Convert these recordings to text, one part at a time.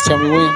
tell me when.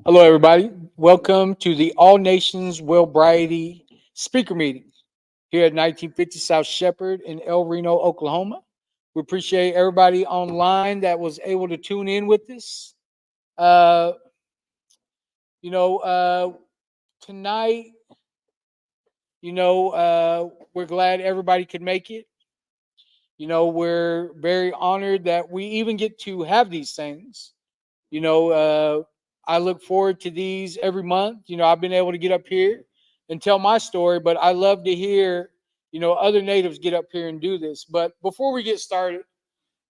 Hello, everybody. Welcome to the All Nations Wellbriety Speaker Meeting here at 1950 South Shepherd in El Reno, Oklahoma. We appreciate everybody online that was able to tune in with us. Uh, Tonight, we're glad everybody could make it. We're very honored that we even get to have these things. I look forward to these every month. I've been able to get up here and tell my story, but I love to hear, other natives get up here and do this. But before we get started,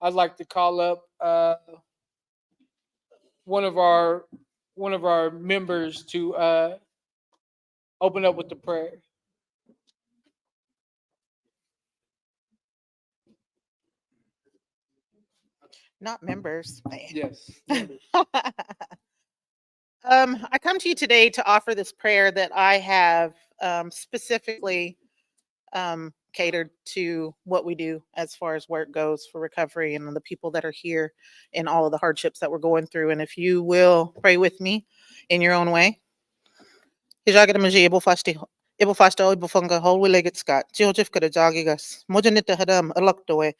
I'd like to call up one of our members to open up with the prayer. Not members. Yes. I come to you today to offer this prayer that I have specifically catered to what we do as far as work goes for recovery and the people that are here and all of the hardships that we're going through. And if you will pray with me in your own way. Ibu fasta ibu funga hol wilegit skat. Joseph kada jagigas. Mojanita hadam aloktoe.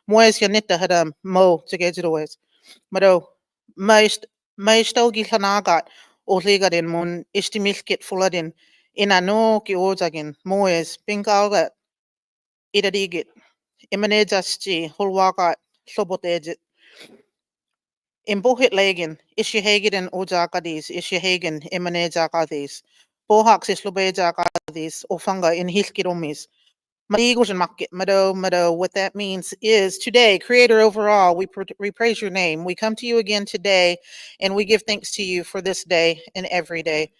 Moes yanita hadam mo togetherwes. Mado maistelgi hanagat oligadin mun istimilkit fuladin. Inano ki ozagin moes pinkalgat idadigit. Imanejasti hulwakat sobotejit. Imbohit legin ishihagin ojakadis ishihagin imanejakadis. Bohaks islobejakadis ofanga in hilkiromis. Mado. What that means is today, Creator overall, we praise your name. We come to you again today, and we give thanks to you for this day and every day.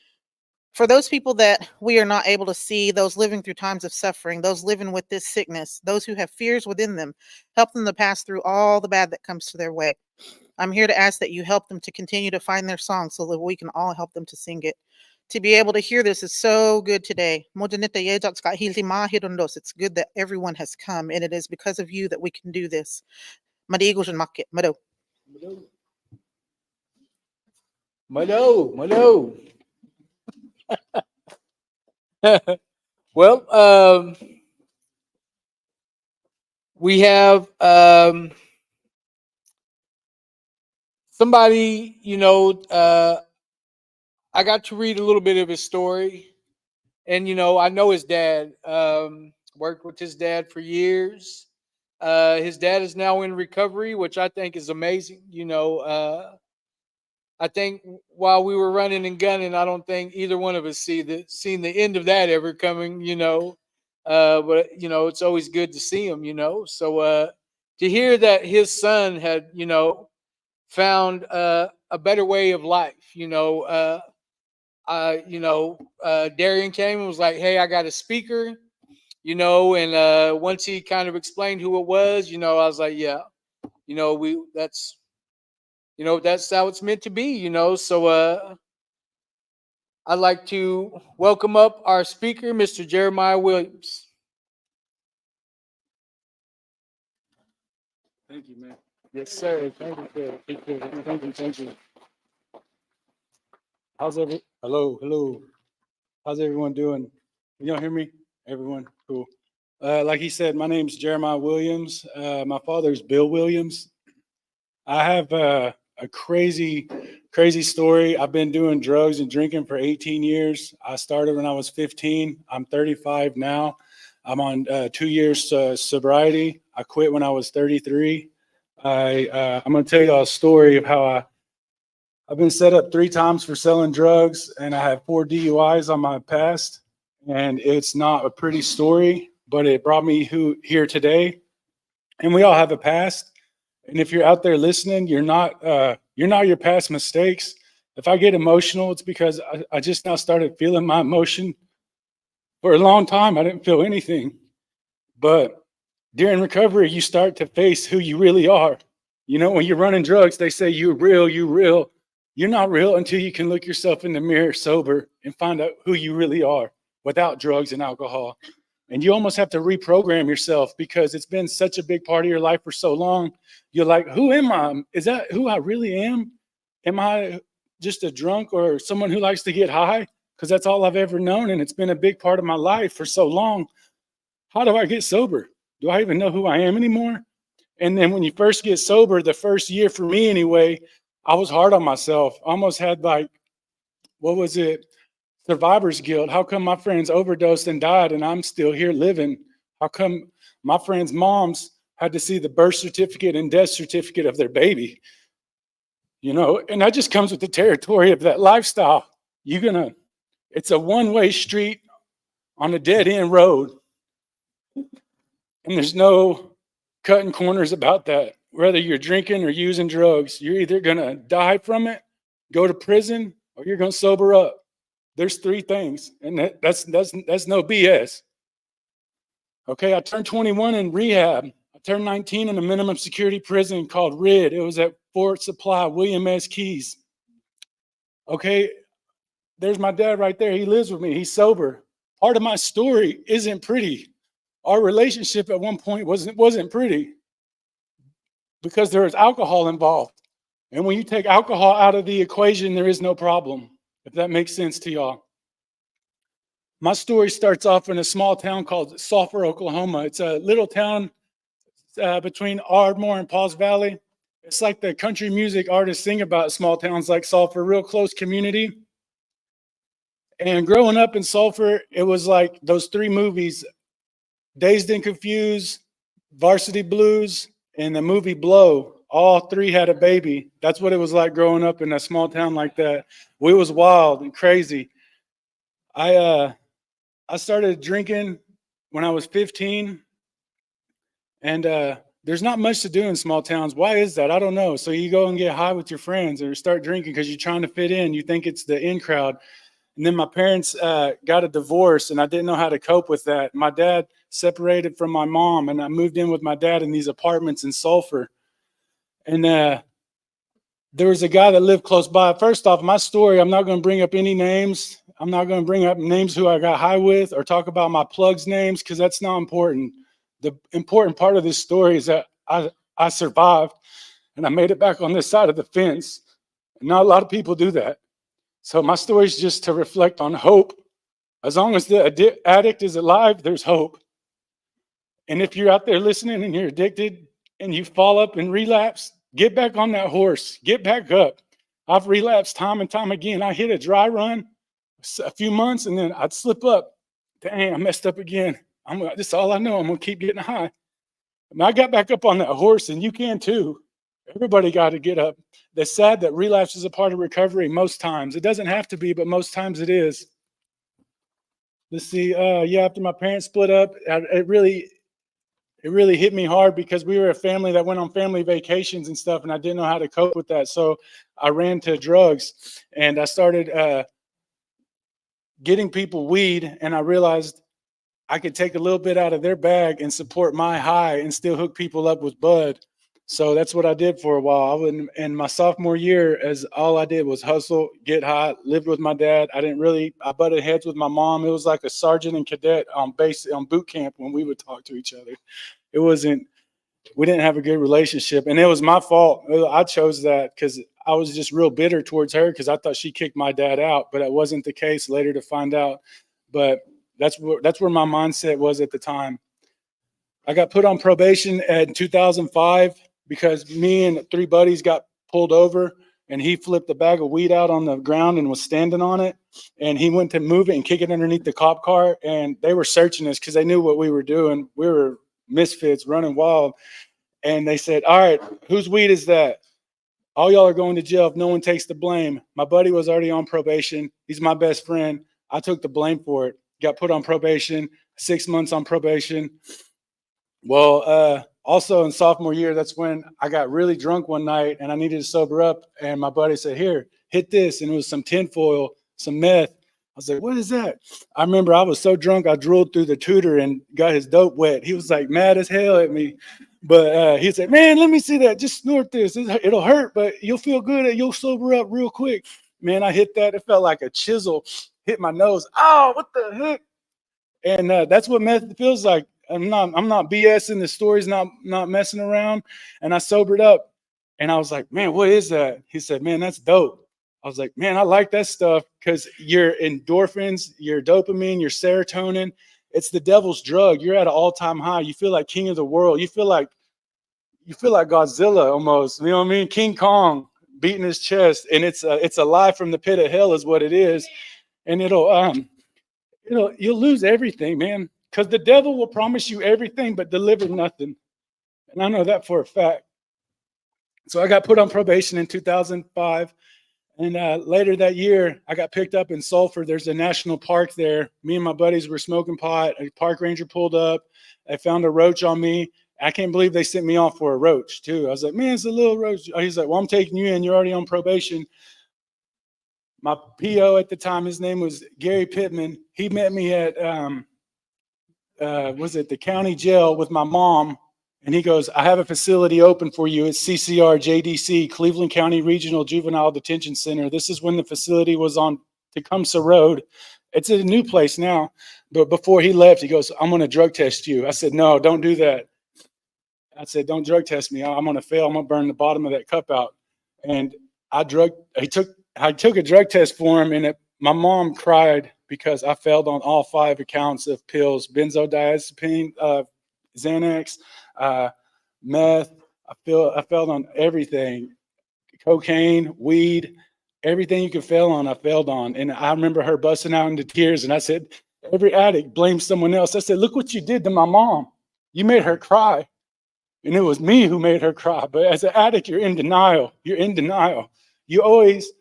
For those people that we are not able to see, those living through times of suffering, those living with this sickness, those who have fears within them, help them to pass through all the bad that comes to their way. I'm here to ask that you help them to continue to find their song so that we can all help them to sing it. To be able to hear this is so good today. It's good that everyone has come, and it is because of you that we can do this. Mado. Well, we have somebody, I got to read a little bit of his story. And, I know his dad, worked with his dad for years. His dad is now in recovery, which I think is amazing. I think while we were running and gunning, I don't think either one of us seen the end of that ever coming, but it's always good to see him, So to hear that his son had, found a better way of life, Darian came and was like, "Hey, I got a speaker," and once he kind of explained who it was, I was like, "Yeah, that's how it's meant to be," So I'd like to welcome up our speaker, Mr. Jeremiah Williams. Thank you, man. Yes, sir. Thank you. Thank you. Hello. How's everyone doing? Can y'all hear me? Everyone? Cool. Like he said, my name's Jeremiah Williams. My father's Bill Williams. I have a crazy story. I've been doing drugs and drinking for 18 years. I started when I was 15. I'm 35 now. I'm on 2 years sobriety. I quit when I was 33. I'm going to tell you a story of how I've been set up 3 times for selling drugs, and I have 4 DUIs on my past. And it's not a pretty story, but it brought me here today. And we all have a past. And if you're out there listening, you're not your past mistakes. If I get emotional, it's because I just now started feeling my emotion. For a long time, I didn't feel anything. But during recovery, you start to face who you really are. You know, when you're running drugs, they say you're real, you're real. You're not real until you can look yourself in the mirror sober and find out who you really are without drugs and alcohol. And you almost have to reprogram yourself because it's been such a big part of your life for so long. You're like, who am I? Is that who I really am? Am I just a drunk or someone who likes to get high? Because that's all I've ever known. And it's been a big part of my life for so long. How do I get sober? Do I even know who I am anymore? And then when you first get sober, the first year for me anyway, I was hard on myself. I almost had like, what was it? Survivor's guilt. How come my friends overdosed and died and I'm still here living? How come my friends' moms had to see the birth certificate and death certificate of their baby? You know, and that just comes with the territory of that lifestyle. It's a one-way street on a dead-end road. And there's no cutting corners about that. Whether you're drinking or using drugs, you're either going to die from it, go to prison, or you're going to sober up. There's three things, and that's no BS. Okay, I turned 21 in rehab. I turned 19 in a minimum security prison called RID. It was at Fort Supply, William S. Keys. Okay, there's my dad right there. He lives with me. He's sober. Part of my story isn't pretty. Our relationship at one point wasn't pretty because there was alcohol involved. And when you take alcohol out of the equation, there is no problem, if that makes sense to y'all. My story starts off in a small town called Sulphur, Oklahoma. It's a little town between Ardmore and Pauls Valley. It's like the country music artists sing about small towns like Sulphur, real close community. And growing up in Sulphur, it was like those three movies, Dazed and Confused, Varsity Blues, and the movie Blow. All three had a baby. That's what it was like growing up in a small town like that. We was wild and crazy. I started drinking when I was 15, and there's not much to do in small towns. Why is that? I don't know. So you go and get high with your friends or start drinking because you're trying to fit in. You think it's the in crowd. And then my parents got a divorce, and I didn't know how to cope with that. My dad separated from my mom, and I moved in with my dad in these apartments in Sulphur. And there was a guy that lived close by. First off, my story, I'm not going to bring up any names. I'm not going to bring up names who I got high with or talk about my plugs' names because that's not important. The important part of this story is that I survived, and I made it back on this side of the fence. And not a lot of people do that. So my story is just to reflect on hope. As long as the addict is alive, there's hope. And if you're out there listening and you're addicted and you fall up and relapse, get back on that horse. Get back up. I've relapsed time and time again. I hit a dry run a few months and then I'd slip up. Dang, I messed up again. That's all I know. I'm going to keep getting high. And I got back up on that horse, and you can too. Everybody got to get up. It's sad that relapse is a part of recovery most times. It doesn't have to be, but most times it is. Let's see. After my parents split up, it really hit me hard because we were a family that went on family vacations and stuff, and I didn't know how to cope with that. So I ran to drugs, and I started getting people weed, and I realized I could take a little bit out of their bag and support my high and still hook people up with bud. So that's what I did for a while. In my sophomore year, as all I did was hustle, get high, lived with my dad. I butted heads with my mom. It was like a sergeant and cadet on boot camp when we would talk to each other. We didn't have a good relationship, and it was my fault. I chose that because I was just real bitter towards her because I thought she kicked my dad out, but it wasn't the case later to find out. But that's where my mindset was at the time. I got put on probation in 2005 because me and three buddies got pulled over, and he flipped a bag of weed out on the ground and was standing on it. And he went to move it and kick it underneath the cop car. And they were searching us because they knew what we were doing. We were misfits running wild. And they said, all right, whose weed is that? All y'all are going to jail if no one takes the blame. My buddy was already on probation. He's my best friend. I took the blame for it. got put on probation, 6 months on probation. Well, also in sophomore year, that's when I got really drunk one night and I needed to sober up. And my buddy said, here, hit this. And it was some tinfoil, some meth. I was like, what is that? I remember I was so drunk, I drooled through the tutor and got his dope wet. He was like mad as hell at me. But he said, man, let me see that. Just snort this. It'll hurt, but you'll feel good and you'll sober up real quick. Man, I hit that. It felt like a chisel hit my nose. Oh, what the heck? And that's what meth feels like. I'm not BSing. The story's not messing around. And I sobered up and I was like, man, what is that? He said, man, that's dope. I was like, man, I like that stuff because your endorphins, your dopamine, your serotonin, it's the devil's drug. You're at an all-time high. You feel like king of the world. You feel like Godzilla almost. You know what I mean? King Kong beating his chest, and it's a lie from the pit of hell is what it is. And you'll lose everything, man, because the devil will promise you everything but deliver nothing. And I know that for a fact. So I got put on probation in 2005. And later that year, I got picked up in Sulphur. There's a national park there. Me and my buddies were smoking pot. A park ranger pulled up. They found a roach on me. I can't believe they sent me off for a roach, too. I was like, man, it's a little roach. He's like, well, I'm taking you in. You're already on probation. My PO at the time, his name was Gary Pittman. He met me at, the county jail with my mom. And he goes, I have a facility open for you. It's CCR JDC, Cleveland County Regional Juvenile Detention Center. This is when the facility was on Tecumseh Road. It's a new place now. But before he left, he goes, I'm going to drug test you. I said, no, don't do that. I said, don't drug test me. I'm going to fail. I'm going to burn the bottom of that cup out. And I took a drug test for him, and my mom cried because I failed on all 5 accounts of pills, benzodiazepine, Xanax, meth. I failed on everything, cocaine, weed, everything you could fail on, I failed on. And I remember her busting out into tears. And I said, every addict blames someone else. I said, look what you did to my mom. You made her cry. And it was me who made her cry. But as an addict, you're in denial. You're in denial. You always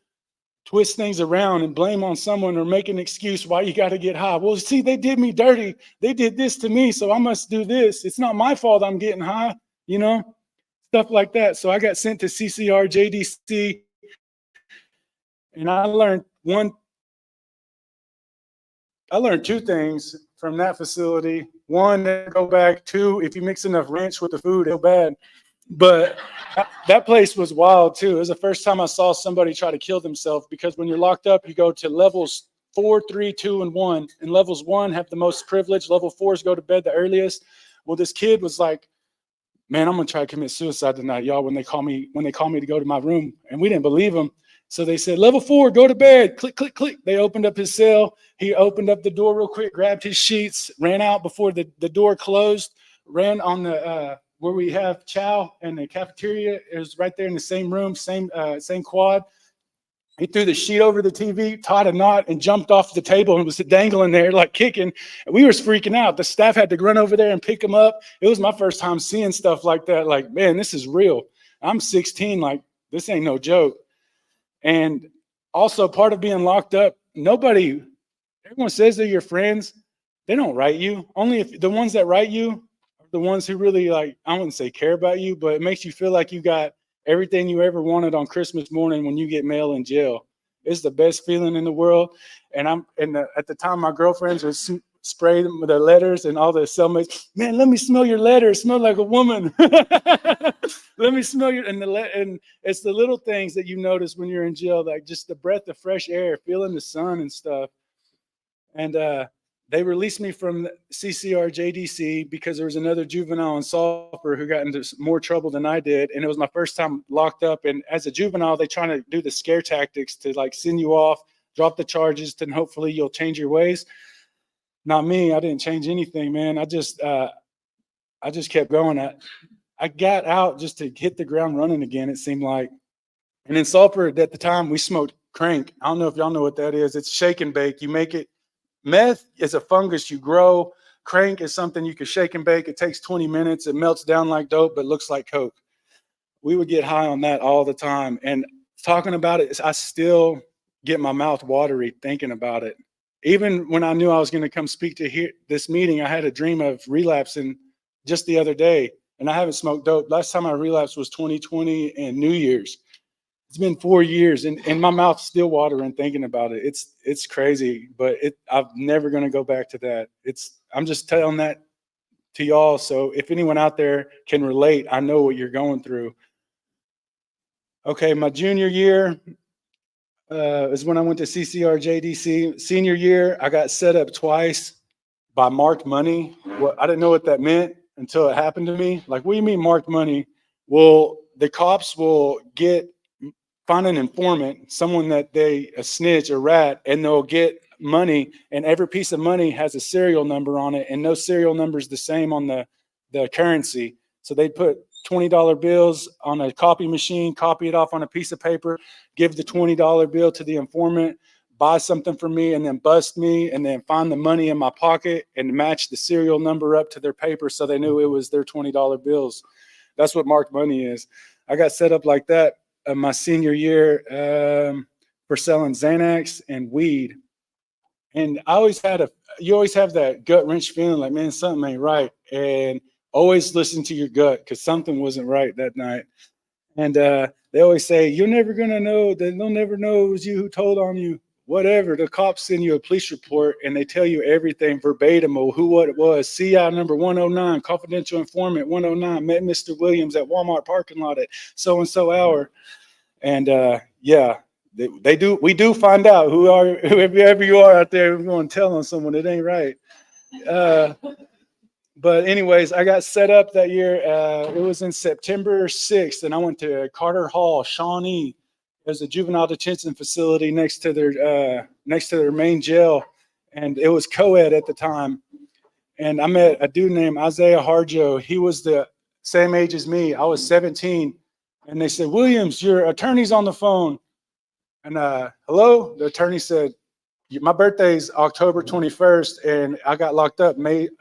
twist things around and blame on someone or make an excuse why you got to get high. Well, see, they did me dirty. They did this to me, so I must do this. It's not my fault I'm getting high, stuff like that. So I got sent to CCR JDC, and I learned 2 things from that facility. 1, go back. 2, if you mix enough ranch with the food, it'll bad. But that place was wild too. It was the first time I saw somebody try to kill themselves, because when you're locked up, you go to levels 4, 3, 2, and 1. And levels 1 have the most privilege. Level 4s go to bed the earliest. Well, this kid was like, man, I'm going to try to commit suicide tonight, y'all, when they call me to go to my room. And we didn't believe him. So they said, level 4, go to bed. Click, click, click. They opened up his cell. He opened up the door real quick, grabbed his sheets, ran out before the door closed, ran on the where we have chow and the cafeteria. It was right there in the same room, same quad. He threw the sheet over the TV, tied a knot, and jumped off the table and was dangling there like kicking. And we were freaking out. The staff had to run over there and pick him up. It was my first time seeing stuff like that. Like, man, this is real. I'm 16. Like, this ain't no joke. And also part of being locked up, everyone says they're your friends. They don't write you. Only if the ones that write you are the ones who really, like, I wouldn't say care about you, but it makes you feel like you got everything you ever wanted on Christmas morning when you get mail in jail. It's the best feeling in the world. And at the time, my girlfriends would spray them with their letters, and all the cellmates, man, let me smell your letter. Smell like a woman. Let me smell your, and it's the little things that you notice when you're in jail, like just the breath of fresh air, feeling the sun and stuff. And they released me from CCR JDC because there was another juvenile in Sulphur who got into more trouble than I did. And it was my first time locked up. And as a juvenile, they trying to do the scare tactics to like send you off, drop the charges, then hopefully you'll change your ways. Not me. I didn't change anything, man. I just kept going. I got out just to hit the ground running again, it seemed like. And in Sulphur at the time, we smoked crank. I don't know if y'all know what that is. It's shake and bake. You make it. Meth is a fungus you grow. Crank is something you can shake and bake. It takes 20 minutes. It melts down like dope, but looks like coke. We would get high on that all the time. And talking about it, I still get my mouth watery thinking about it. even when I knew I was going to come speak to this meeting, I had a dream of relapsing just the other day, and I haven't smoked dope. Last time I relapsed was 2020 and New Year's. It's been 4 years, and my mouth's still watering thinking about it. It's crazy, but I'm never going to go back to that. I'm just telling that to y'all. So if anyone out there can relate, I know what you're going through. Okay, my junior year is when I went to CCR JDC. Senior year, I got set up twice by marked money. Well, I didn't know what that meant until it happened to me. Like, what do you mean marked money? Well, the cops will find an informant, someone that a snitch, a rat, and they'll get money, and every piece of money has a serial number on it, and no serial number is the same on the currency. So they put $20 bills on a copy machine, copy it off on a piece of paper, give the $20 bill to the informant, buy something for me, and then bust me, and then find the money in my pocket and match the serial number up to their paper so they knew it was their $20 bills. That's what marked money is. I got set up like that my senior year for selling Xanax and weed. And you always have that gut wrench feeling like, man, something ain't right. And always listen to your gut because something wasn't right that night. And they always say, you're never going to know, they'll never know it was you who told on you. Whatever, the cops send you a police report and they tell you everything verbatim of what it was. CI number 109, confidential informant 109, met Mr. Williams at Walmart parking lot at so-and-so hour. And yeah, we do find out whoever you are out there, we're going to tell on someone it ain't right. But anyways, I got set up that year. It was in September 6th, and I went to Carter Hall, Shawnee. There's a juvenile detention facility next to their main jail, and it was co-ed at the time. And I met a dude named Isaiah Harjo. He was the same age as me. I was 17, and they said, Williams, your attorney's on the phone. And hello, the attorney said, my birthday's October 21st, and I got locked up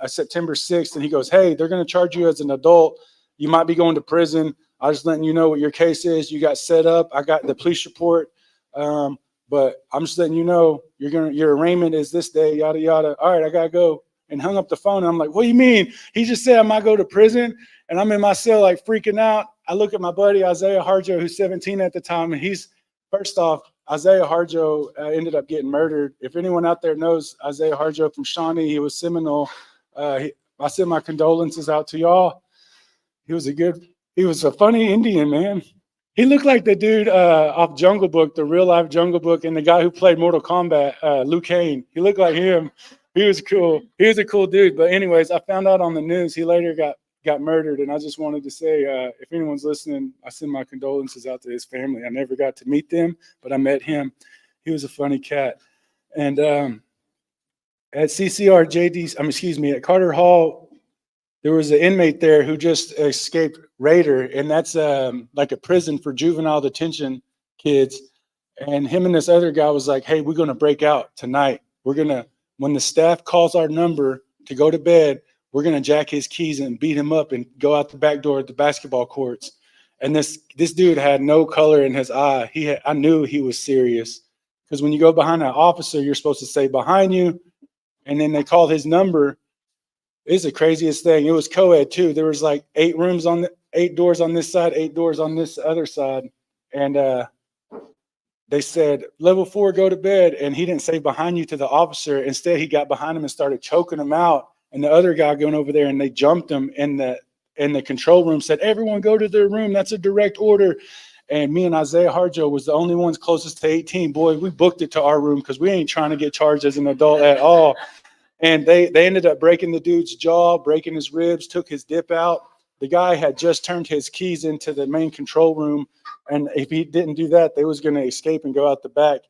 September 6th. And he goes, hey, they're going to charge you as an adult. You might be going to prison. I was just letting you know what your case is. You got set up. I got the police report. But I'm just letting you know your arraignment is this day, yada, yada. All right, I got to go. And hung up the phone. And I'm like, what do you mean? He just said I might go to prison. And I'm in my cell like freaking out. I look at my buddy, Isaiah Harjo, who's 17 at the time. And first off, Isaiah Harjo ended up getting murdered. If anyone out there knows Isaiah Harjo from Shawnee, he was Seminole. I send my condolences out to y'all. He was a funny Indian, man. He looked like the dude off Jungle Book, the real life Jungle Book, and the guy who played Mortal Kombat, Liu Kang. He looked like him. He was cool. He was a cool dude. But anyways, I found out on the news he later got murdered. And I just wanted to say, if anyone's listening, I send my condolences out to his family. I never got to meet them, but I met him. He was a funny cat. And at CCR JD, at Carter Hall, there was an inmate there who just escaped Raider, and that's like a prison for juvenile detention kids. And him and this other guy was like, hey, we're going to break out tonight. When the staff calls our number to go to bed, we're going to jack his keys and beat him up and go out the back door at the basketball courts. And this dude had no color in his eye. I knew he was serious, because when you go behind an officer, you're supposed to say behind you. And then they called his number. It's the craziest thing. It was co-ed too. There was like 8 doors on this side, 8 doors on this other side. And they said, level 4, go to bed. And he didn't say behind you to the officer. Instead, he got behind him and started choking him out. And the other guy going over there, and they jumped him in the control room, said, everyone go to their room. That's a direct order. And me and Isaiah Harjo was the only ones closest to 18. Boy, we booked it to our room because we ain't trying to get charged as an adult at all. And they ended up breaking the dude's jaw, breaking his ribs, took his dip out. The guy had just turned his keys into the main control room. And if he didn't do that, they was going to escape and go out the back.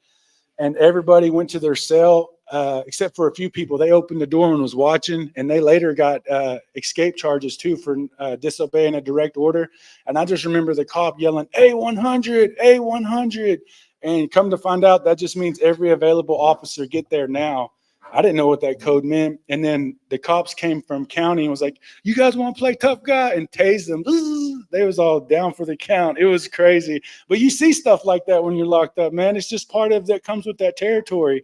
And everybody went to their cell, except for a few people. They opened the door and was watching. And they later got escape charges too for disobeying a direct order. And I just remember the cop yelling, A100, A100. And come to find out, that just means every available officer get there now. I didn't know what that code meant. And then the cops came from county and was like, you guys want to play tough guy? And tased them. They was all down for the count. It was crazy. But you see stuff like that when you're locked up, man. It's just part of that comes with that territory.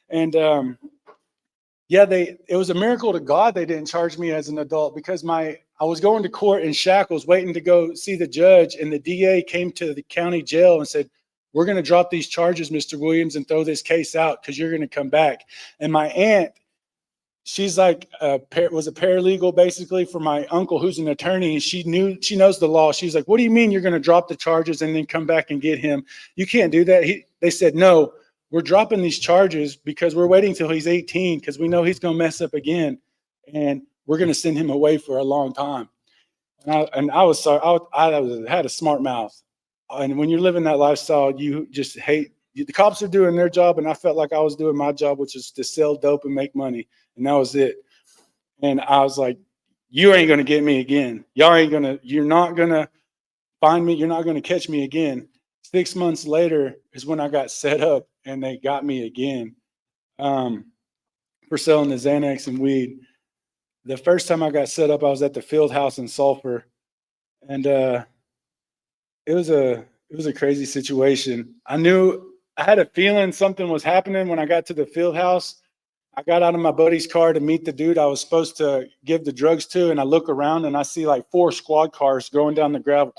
And yeah, it was a miracle to God they didn't charge me as an adult, because I was going to court in shackles waiting to go see the judge, and the DA came to the county jail and said, "We're going to drop these charges, Mr. Williams, and throw this case out because you're going to come back." And my aunt, she's like was a paralegal basically for my uncle, who's an attorney, and she knows the law. She's like, "What do you mean you're going to drop the charges and then come back and get him? You can't do that." They said, "No, we're dropping these charges because we're waiting till he's 18 because we know he's going to mess up again, and we're going to send him away for a long time." And I was sorry. I had a smart mouth, and when you're living that lifestyle, you just hate. The cops are doing their job, and I felt like I was doing my job, which is to sell dope and make money, and that was it. And I was like, "You ain't going to get me again. You're not going to find me. You're not going to catch me again." 6 months later is when I got set up, and they got me again for selling the Xanax and weed. The first time I got set up, I was at the field house in Sulphur, and it was a crazy situation. I had a feeling something was happening when I got to the field house. I got out of my buddy's car to meet the dude I was supposed to give the drugs to, and I look around and I see like 4 squad cars going down the gravel,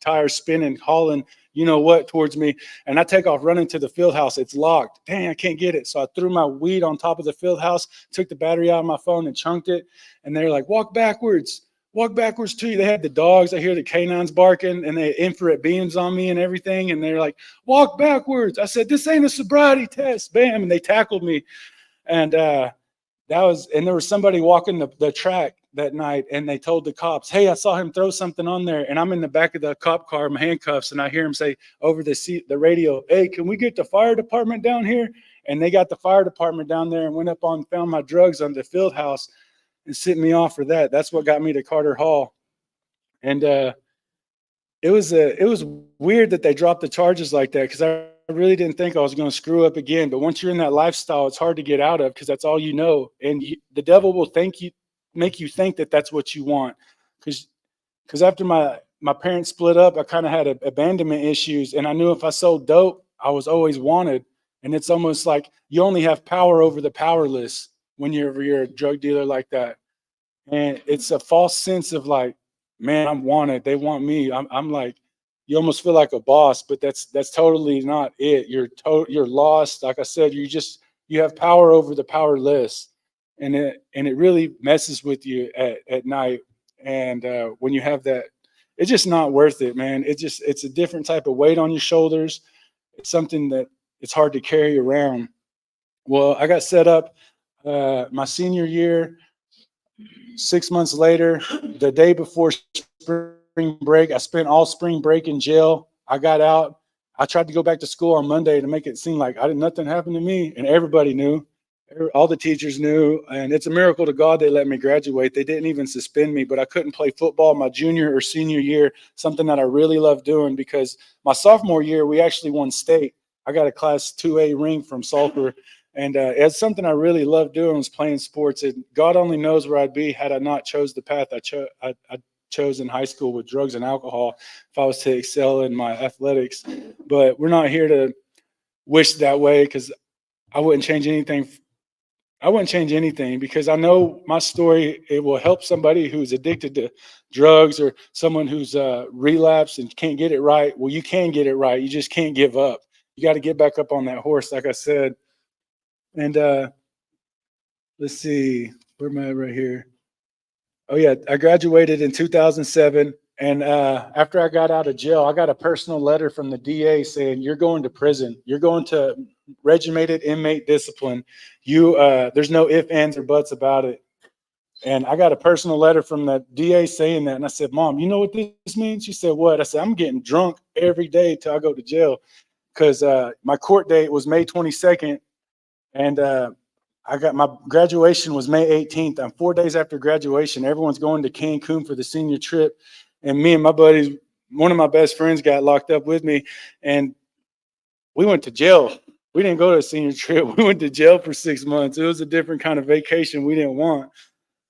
tires spinning, hauling you know what towards me, and I take off running to the field house. It's locked. Dang, I can't get it. So I threw my weed on top of the field house, took the battery out of my phone and chunked it, and they're like, walk backwards to you. They had the dogs. I hear the canines barking, and they infrared beams on me and everything, and they're like, walk backwards. I said, this ain't a sobriety test. Bam, and they tackled me. And there was somebody walking the track that night, and they told the cops, "Hey, I saw him throw something on there." And I'm in the back of the cop car, my handcuffs, and I hear him say over the radio, "Hey, can we get the fire department down here?" And they got the fire department down there and went up on, found my drugs on the field house and sent me off for that. That's what got me to Carter Hall. And it was weird that they dropped the charges like that, because I really didn't think I was going to screw up again. But once you're in that lifestyle, it's hard to get out of, because that's all you know. And the devil will make you think that that's what you want. Because after my parents split up, I kind of had abandonment issues, and I knew if I sold dope, I was always wanted. And it's almost like you only have power over the powerless when you're a drug dealer like that. And it's a false sense of like, man, I'm wanted. They want me. I'm like, you almost feel like a boss, but that's totally not it. You're lost. Like I said, you have power over the powerless, and it really messes with you at night. And when you have that, it's just not worth it, man. It's a different type of weight on your shoulders. It's something that it's hard to carry around. Well, I got set up my senior year. 6 months later, the day before spring break, I spent all spring break in jail. I got out. I tried to go back to school on Monday to make it seem like nothing happened to me, and everybody knew. All the teachers knew, and it's a miracle to God they let me graduate. They didn't even suspend me, but I couldn't play football my junior or senior year, something that I really loved doing, because my sophomore year, we actually won state. I got a Class 2A ring from Sulphur, and it's something I really loved doing, was playing sports. And God only knows where I'd be had I not chose the path I chose in high school with drugs and alcohol, if I was to excel in my athletics. But we're not here to wish that way, because I wouldn't change anything. Because I know my story, it will help somebody who's addicted to drugs, or someone who's relapsed and can't get it right. Well, you can get it right. You just can't give up. You got to get back up on that horse, like I said. And let's see, where am I right here? Oh yeah, I graduated in 2007. And after I got out of jail, I got a personal letter from the DA saying, "You're going to prison. You're going to regimented inmate discipline. There's no ifs, ands, or buts about it." And I got a personal letter from the DA saying that. And I said, "Mom, you know what this means?" She said, "What?" I said, "I'm getting drunk every day till I go to jail." Because my court date was May 22nd. And I got my graduation was May 18th. I'm 4 days after graduation. Everyone's going to Cancun for the senior trip. And me and my buddies, one of my best friends, got locked up with me, and we went to jail. We didn't go to a senior trip. We went to jail for 6 months. It was a different kind of vacation we didn't want.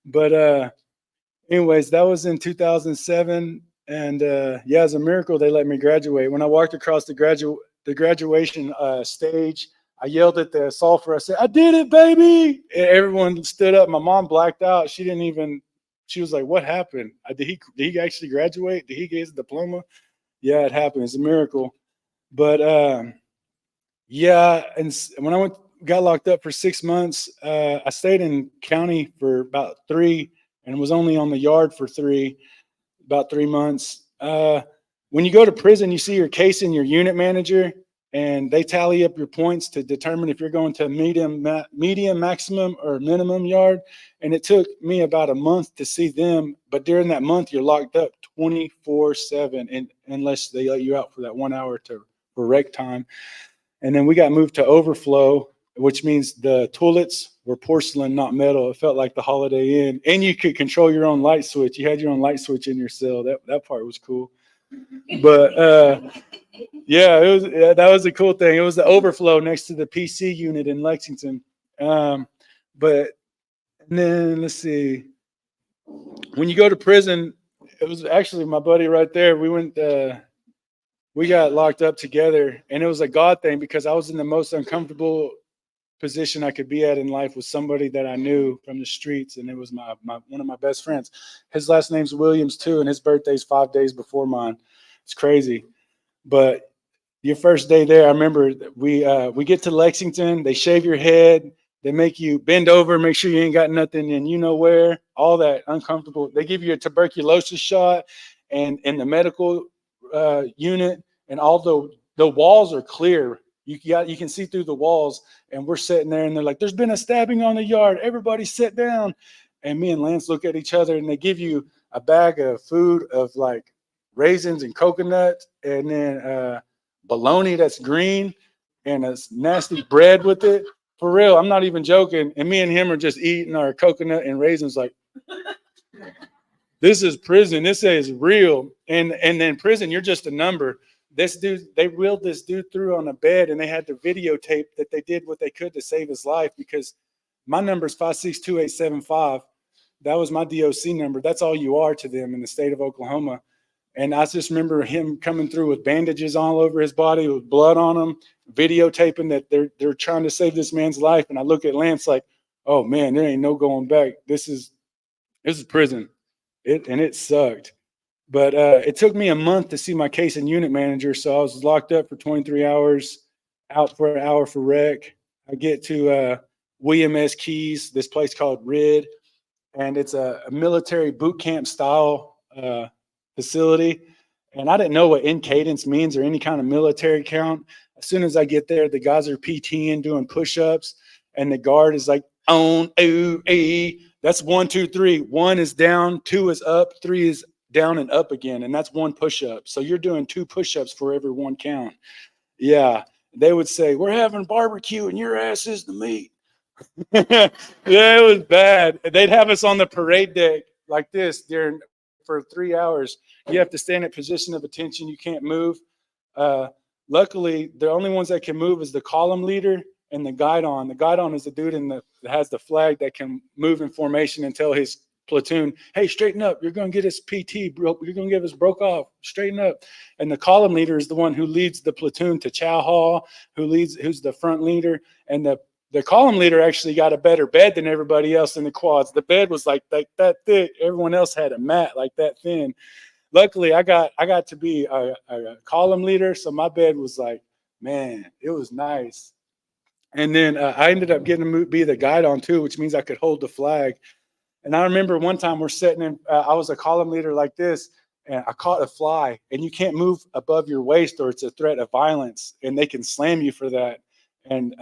But anyways, that was in 2007. And yeah, as a miracle, they let me graduate. When I walked across the graduation stage, I yelled at the sulfur. I said, I did it, baby. And everyone stood up. My mom blacked out. She was like, what happened? Did he actually graduate? Did he get his diploma? Yeah, it happened. It's a miracle. But yeah, and when got locked up for 6 months, I stayed in county for about 3 and was only on the yard for about 3 months. When you go to prison, you see your case and your unit manager, and they tally up your points to determine if you're going to medium, maximum, or minimum yard. And it took me about a month to see them. But during that month, you're locked up 24/7, unless they let you out for that 1 hour for rec time. And then we got moved to overflow, which means the toilets were porcelain, not metal. It felt like the Holiday Inn. And you could control your own light switch. You had your own light switch in your cell. That part was cool. But yeah, that was a cool thing. It was the overflow next to the PC unit in Lexington. But and then let's see. When you go to prison, it was actually my buddy right there. We got locked up together, and it was a God thing because I was in the most uncomfortable position I could be at in life with somebody that I knew from the streets, and it was my one of my best friends. His last name's Williams too, and his birthday's 5 days before mine. It's crazy. But your first day there, I remember we get to Lexington, they shave your head, they make you bend over, make sure you ain't got nothing and you know where, all that uncomfortable. They give you a tuberculosis shot and in the medical unit, and all the walls are clear. You can see through the walls, and we're sitting there and they're like, there's been a stabbing on the yard. Everybody sit down. And me and Lance look at each other, and they give you a bag of food of like raisins and coconut, and then bologna that's green, and a nasty bread with it. For real, I'm not even joking. And me and him are just eating our coconut and raisins like, this is prison. This is real. And then prison, you're just a number. This dude, they wheeled this dude through on a bed, and they had to videotape that they did what they could to save his life, because my number is 562-875. That was my DOC number. That's all you are to them in the state of Oklahoma. And I just remember him coming through with bandages all over his body with blood on him, videotaping that they're trying to save this man's life. And I look at Lance like, oh man, there ain't no going back. This is prison. It sucked. But it took me a month to see my case and unit manager. So I was locked up for 23 hours, out for an hour for rec. I get to William S. Keys, this place called RID, and it's a military boot camp style facility. And I didn't know what in cadence means or any kind of military count. As soon as I get there, the guys are PTing, doing push-ups, and the guard is like, on, ooh, that's 1, 2, 3. 1 is down, 2 is up, 3 is down and up again, and that's 1 push-up. So you're doing 2 push-ups for every 1 count. Yeah, they would say, we're having barbecue and your ass is the meat. Yeah, it was bad. They'd have us on the parade deck like this for 3 hours. You have to stand at position of attention. You can't move. Luckily, the only ones that can move is the column leader and the guidon. The guidon is the dude that has the flag that can move in formation and tell his platoon, hey, straighten up. You're going to get us PT, bro. You're going to get us broke off. Straighten up. And the column leader is the one who leads the platoon to chow hall, who's the front leader. And the column leader actually got a better bed than everybody else in the quads. The bed was like that thick. Everyone else had a mat like that thin. Luckily, I got to be a column leader, so my bed was like, man, it was nice. And then I ended up getting to be the guidon too, which means I could hold the flag. And I remember one time we're sitting in, I was a column leader like this, and I caught a fly, and you can't move above your waist or it's a threat of violence, and they can slam you for that. And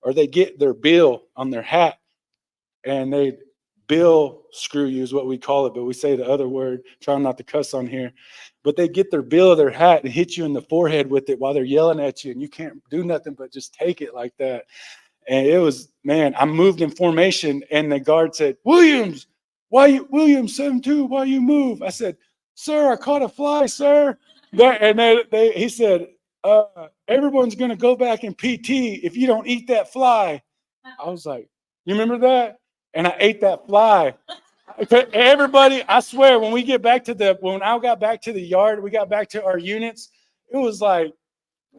or they get their bill on their hat, and they bill screw you is what we call it, but we say the other word, trying not to cuss on here. But they get their bill of their hat and hit you in the forehead with it while they're yelling at you, and you can't do nothing but just take it like that. And it was, man, I moved in formation, and the guard said, Williams, Williams 7-2, why you move? I said, sir, I caught a fly, sir. And he said, everyone's going to go back in PT if you don't eat that fly. I was like, you remember that? And I ate that fly. Everybody, I swear, when I got back to the yard, we got back to our units, it was like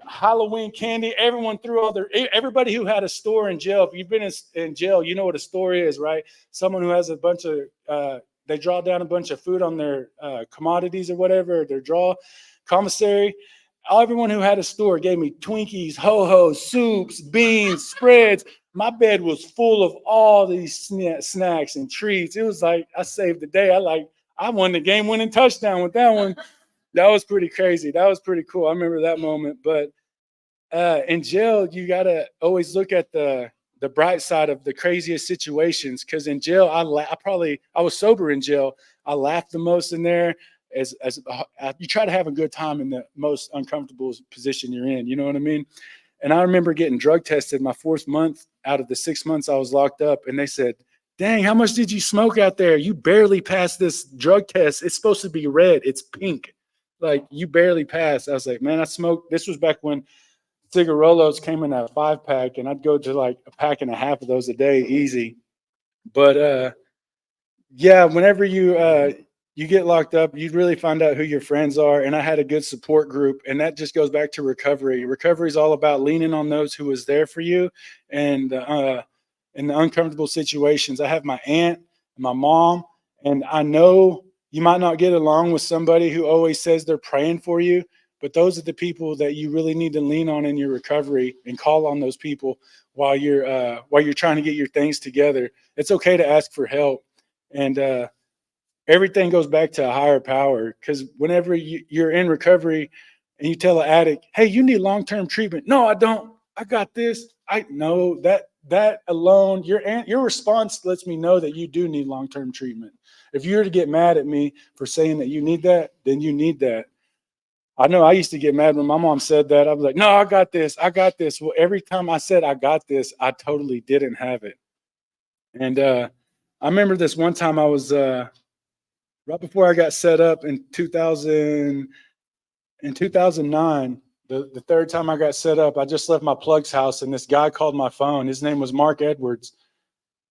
Halloween candy. Everyone threw all everybody who had a store in jail. If you've been in jail, you know what a store is, right? Someone who has a bunch of, they draw down a bunch of food on their commodities or whatever, their commissary. Everyone who had a store gave me Twinkies, ho-hos, soups, beans, spreads. My bed was full of all these snacks and treats. It was like I saved the day. I won the game-winning touchdown with that one. That was pretty crazy. That was pretty cool. I remember that moment. But in jail, you gotta always look at the bright side of the craziest situations. Because in jail, I was sober in jail. I laughed the most in there. As you try to have a good time in the most uncomfortable position you're in. You know what I mean? And I remember getting drug tested my 4th month out of the 6 months I was locked up, and they said, "Dang, how much did you smoke out there? You barely passed this drug test. It's supposed to be red. It's pink. Like, you barely passed." I was like, man, I smoked. This was back when cigarillos came in a 5-pack, and I'd go to like a pack and a half of those a day, easy. But yeah, whenever you get locked up, you really find out who your friends are. And I had a good support group, and that just goes back to recovery. Recovery is all about leaning on those who was there for you. And in the uncomfortable situations, I have my aunt and my mom, and I know you might not get along with somebody who always says they're praying for you, but those are the people that you really need to lean on in your recovery, and call on those people while you're trying to get your things together. It's okay to ask for help. And everything goes back to a higher power, because whenever you're in recovery and you tell an addict, "Hey, you need long-term treatment." "No, I don't. I got this." I know that alone, your response lets me know that you do need long-term treatment. If you were to get mad at me for saying that you need that, then you need that. I know I used to get mad when my mom said that. I was like, "No, I got this. I got this." Well, every time I said I got this, I totally didn't have it. And I remember this one time I was right before I got set up in 2009, the third time I got set up, I just left my plug's house, and this guy called my phone. His name was Mark Edwards.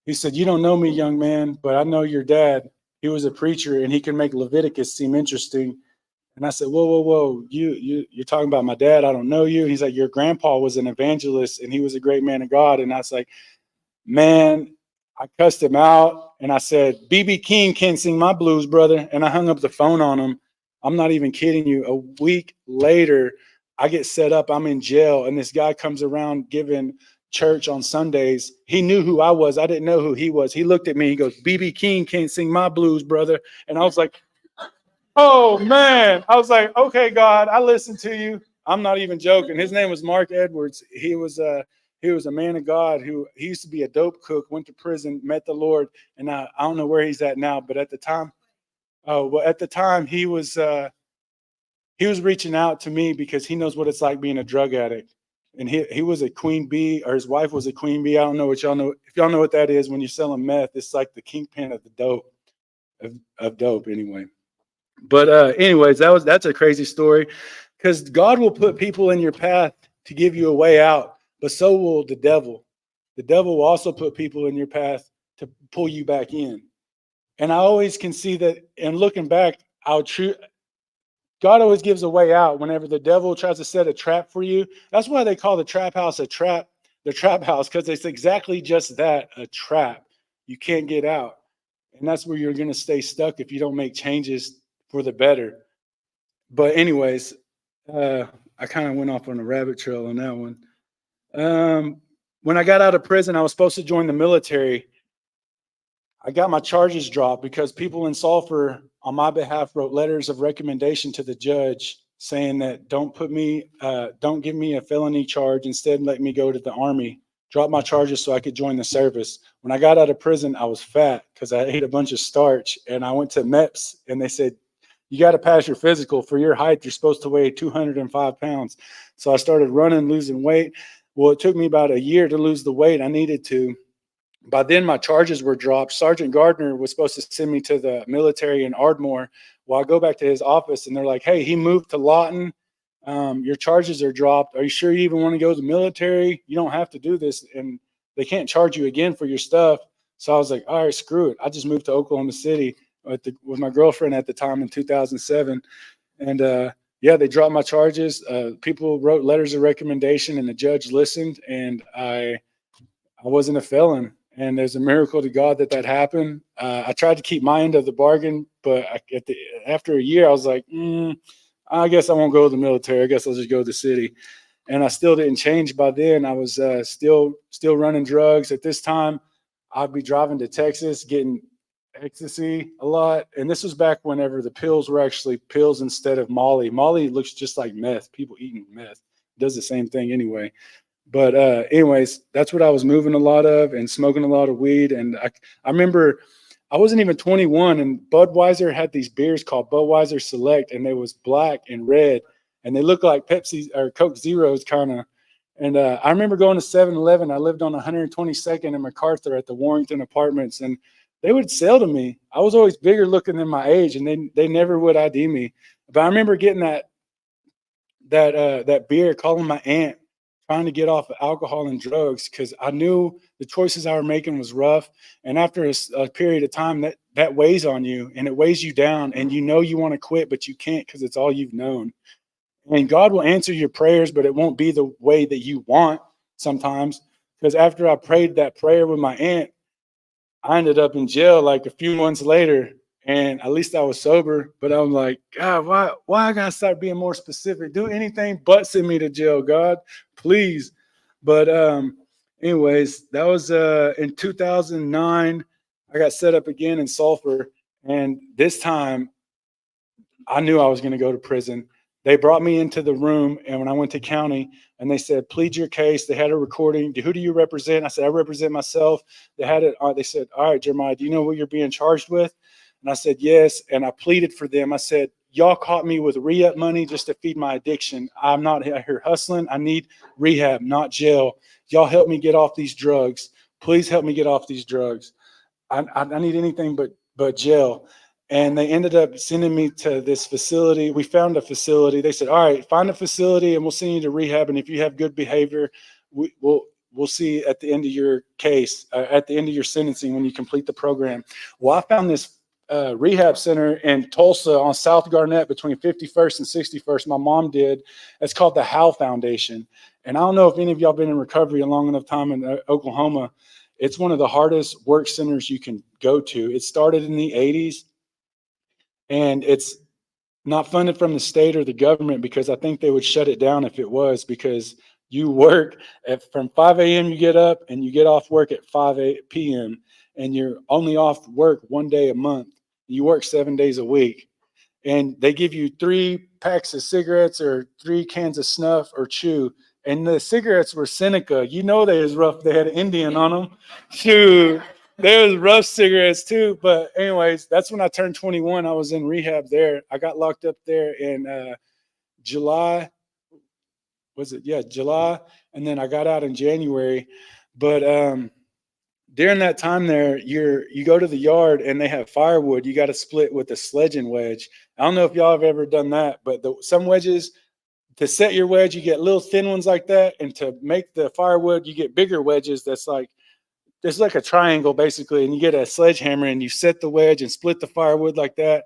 He said, "You don't know me, young man, but I know your dad. He was a preacher, and he can make Leviticus seem interesting." And I said, "Whoa, whoa, whoa. You're talking about my dad. I don't know you." And he's like, "Your grandpa was an evangelist, and he was a great man of God." And I was like, man, I cussed him out, and I said, "BB King can't sing my blues, brother." And I hung up the phone on him. I'm not even kidding you. A week later, I get set up. I'm in jail, and this guy comes around giving church on Sundays. He knew who I was. I didn't know who he was. He looked at me. He goes, "BB King can't sing my blues, brother." And I was like, oh, man. I was like, okay, God, I listened to you. I'm not even joking. His name was Mark Edwards. He was a man of God he used to be a dope cook, went to prison, met the Lord, and I don't know where he's at now, but at the time, he was reaching out to me because he knows what it's like being a drug addict. And he was a queen bee, or his wife was a queen bee. I don't know what y'all know. If y'all know what that is, when you're selling meth, it's like the kingpin of the dope, of dope anyway. But anyways, that's a crazy story, because God will put people in your path to give you a way out, but so will the devil. The devil will also put people in your path to pull you back in. And I always can see that, and looking back, God always gives a way out whenever the devil tries to set a trap for you. That's why they call the trap house the trap house, because it's exactly just that, a trap. You can't get out. And that's where you're going to stay stuck if you don't make changes for the better. But anyways, I kind of went off on a rabbit trail on that one. When I got out of prison, I was supposed to join the military. I got my charges dropped because people in Sulphur on my behalf wrote letters of recommendation to the judge saying that don't give me a felony charge. Instead, let me go to the Army, drop my charges so I could join the service. When I got out of prison, I was fat because I ate a bunch of starch, and I went to MEPS, and they said, "You got to pass your physical. For your height, you're supposed to weigh 205 pounds. So I started running, losing weight. Well, it took me about a year to lose the weight I needed to. By then, my charges were dropped. Sergeant Gardner was supposed to send me to the military in Ardmore. Well, I go back to his office, and they're like, "Hey, he moved to Lawton. Your charges are dropped. Are you sure you even want to go to the military? You don't have to do this, and they can't charge you again for your stuff." So I was like, all right, screw it. I just moved to Oklahoma City with my girlfriend at the time in 2007. And yeah, they dropped my charges. People wrote letters of recommendation, and the judge listened, and I wasn't a felon. And there's a miracle to God that happened. I tried to keep my end of the bargain, but after a year, I was like, I guess I won't go to the military. I guess I'll just go to the city. And I still didn't change by then. I was still running drugs. At this time, I'd be driving to Texas, getting ecstasy a lot. And this was back whenever the pills were actually pills instead of Molly. Molly looks just like meth. People eating meth. It does the same thing anyway. But anyways, that's what I was moving a lot of and smoking a lot of weed. And I remember I wasn't even 21, and Budweiser had these beers called Budweiser Select, and they was black and red, and they looked like Pepsi or Coke Zeros kind of. And I remember going to 7-Eleven. I lived on 122nd and MacArthur at the Warrington Apartments, and they would sell to me. I was always bigger looking than my age, and they never would ID me. But I remember getting that beer, calling my aunt, trying to get off of alcohol and drugs, because I knew the choices I were making was rough. And after a period of time, that weighs on you, and it weighs you down, and you know you want to quit, but you can't because it's all you've known. And God will answer your prayers, but it won't be the way that you want sometimes. Because after I prayed that prayer with my aunt, I ended up in jail like a few months later, and at least I was sober. But I'm like, God, why I gotta start being more specific? Do anything but send me to jail, God, please. But anyways, that was in 2009. I got set up again in Sulphur, and this time I knew I was going to go to prison. They brought me into the room, and when I went to county, and they said, plead your case. They had a recording. Who do you represent? I said, I represent myself. They had it. They said, all right, Jeremiah, do you know what you're being charged with? And I said, yes. And I pleaded for them. I said, y'all caught me with re-up money just to feed my addiction. I'm not here hustling. I need rehab, not jail. Y'all help me get off these drugs. Please help me get off these drugs. I need anything but jail. And they ended up sending me to this facility. We found a facility. They said, all right, find a facility and we'll send you to rehab. And if you have good behavior, we'll see at the end of your case, at the end of your sentencing when you complete the program. Well, I found this rehab center in Tulsa on South Garnett between 51st and 61st. My mom did. It's called the Howe Foundation. And I don't know if any of y'all been in recovery a long enough time in Oklahoma. It's one of the hardest work centers you can go to. It started in the 80s. And it's not funded from the state or the government, because I think they would shut it down if it was, because you work from 5 a.m. you get up and you get off work at 5 p.m. and you're only off work one day a month. You work 7 days a week, and they give you 3 packs of cigarettes or 3 cans of snuff or chew. And the cigarettes were Seneca. You know, they was rough. They had an Indian on them. Shoot. There was rough cigarettes too. But anyways, that's when I turned 21. I was in rehab there. I got locked up there in July. Was it? Yeah, July. And then I got out in January. But during that time there, you go to the yard and they have firewood. You got to split with a sledging wedge. I don't know if y'all have ever done that, but some wedges, to set your wedge, you get little thin ones like that. And to make the firewood, you get bigger wedges. It's like a triangle basically. And you get a sledgehammer and you set the wedge and split the firewood like that.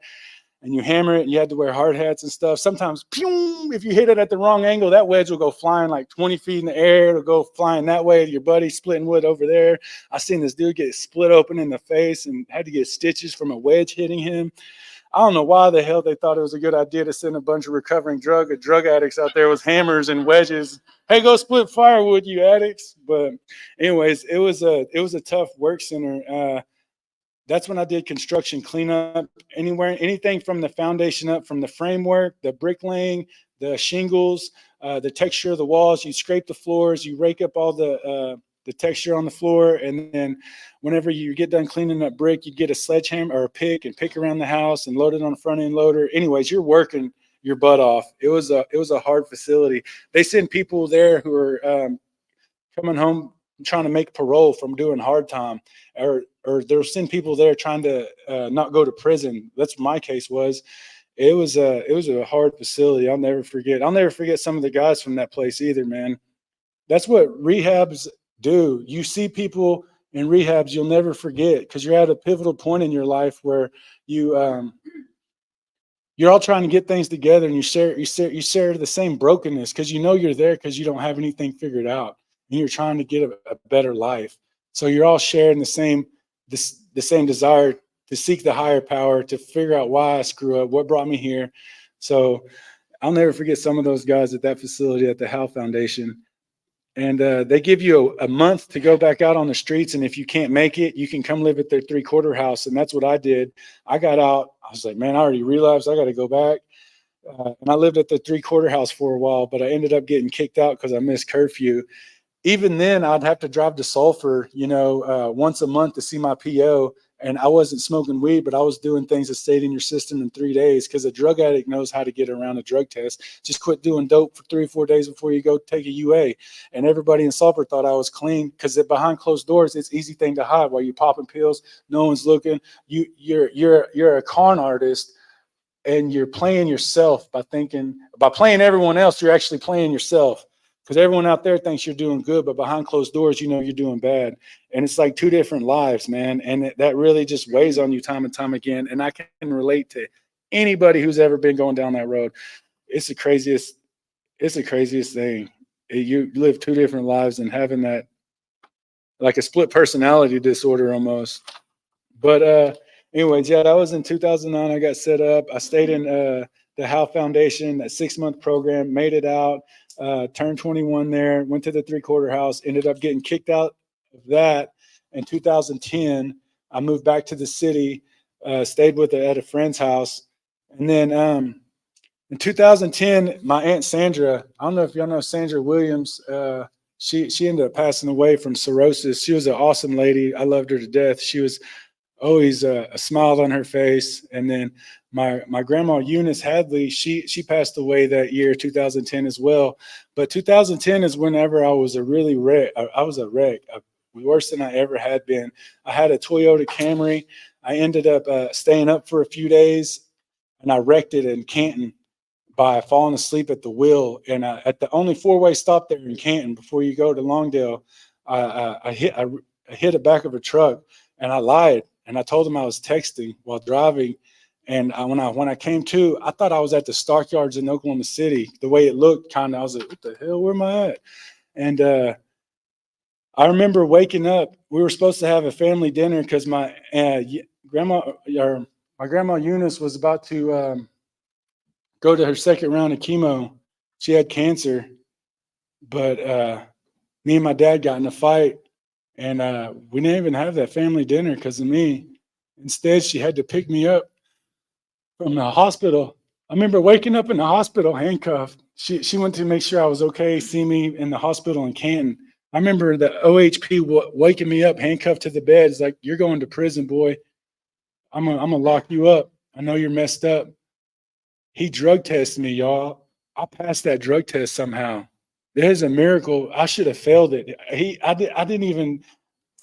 And you hammer it, and you had to wear hard hats and stuff. Sometimes, pew, if you hit it at the wrong angle, that wedge will go flying like 20 feet in the air. It'll go flying that way. Your buddy splitting wood over there. I seen this dude get split open in the face and had to get stitches from a wedge hitting him. I don't know why the hell they thought it was a good idea to send a bunch of recovering drug addicts out there with hammers and wedges. Hey, go split firewood, you addicts. But anyways, it was a tough work center. That's when I did construction cleanup, anything from the foundation up, from the framework, the bricklaying, the shingles, the texture of the walls. You scrape the floors, you rake up all the texture on the floor, and then whenever you get done cleaning up brick, you get a sledgehammer or a pick and pick around the house and load it on a front end loader. Anyways, you're working your butt off. It was a hard facility. They send people there who are coming home trying to make parole from doing hard time, or they'll send people there trying to not go to prison. That's what my case was. It was a hard facility. I'll never forget some of the guys from that place either, man. That's what rehabs do. You see people in rehabs you'll never forget, because you're at a pivotal point in your life where you you're all trying to get things together, and you share the same brokenness because you know you're there because you don't have anything figured out, and you're trying to get a better life. So you're all sharing the same desire to seek the higher power, to figure out why I screw up, what brought me here. So I'll never forget some of those guys at that facility at the Howe Foundation. And they give you a month to go back out on the streets. And if you can't make it, you can come live at their 3-quarter house. And that's what I did. I got out. I was like, man, I already relapsed. I got to go back. And I lived at the 3-quarter house for a while, but I ended up getting kicked out because I missed curfew. Even then, I'd have to drive to Sulphur, once a month to see my PO. And I wasn't smoking weed, but I was doing things that stayed in your system in 3 days, because a drug addict knows how to get around a drug test. Just quit doing dope for 3 or 4 days before you go take a UA. And everybody in Sulphur thought I was clean, because behind closed doors, it's an easy thing to hide while you're popping pills. No one's looking. You're a con artist, and you're playing yourself by playing everyone else. You're actually playing yourself. Because everyone out there thinks you're doing good, but behind closed doors, you're doing bad. And it's like 2 different lives, man. And that really just weighs on you time and time again. And I can relate to anybody who's ever been going down that road. It's the craziest thing. You live 2 different lives and having that, like a split personality disorder almost. But anyways, yeah, that was in 2009. I got set up. I stayed in the Howe Foundation, that 6-month program, made it out. Turned 21 there, went to the 3-quarter house, ended up getting kicked out of that in 2010. I moved back to the city, stayed at a friend's house. And then in 2010, my Aunt Sandra, I don't know if y'all know Sandra Williams, she ended up passing away from cirrhosis. She was an awesome lady. I loved her to death. She was always a smile on her face. And then my grandma Eunice Hadley, she passed away that year, 2010 as well. But 2010 is whenever I was a wreck. I was a wreck, worse than I ever had been. I had a Toyota Camry. I ended up staying up for a few days, and I wrecked it in Canton by falling asleep at the wheel. And at the only 4-way stop there in Canton before you go to Longdale, I hit the back of a truck, and I lied. And I told him I was texting while driving. And when I came to, I thought I was at the Stockyards in Oklahoma City. The way it looked, I was like, what the hell, where am I at? And I remember waking up. We were supposed to have a family dinner because my grandma Eunice was about to go to her 2nd round of chemo. She had cancer. But me and my dad got in a fight. And we didn't even have that family dinner because of me. Instead, she had to pick me up from the hospital. I remember waking up in the hospital handcuffed. She went to make sure I was okay, see me in the hospital in Canton. I remember the OHP waking me up handcuffed to the bed. It's like, you're going to prison, boy. I'm gonna lock you up. I know you're messed up. He drug tested me, y'all. I passed that drug test somehow. There's a miracle. I should have failed it. I didn't even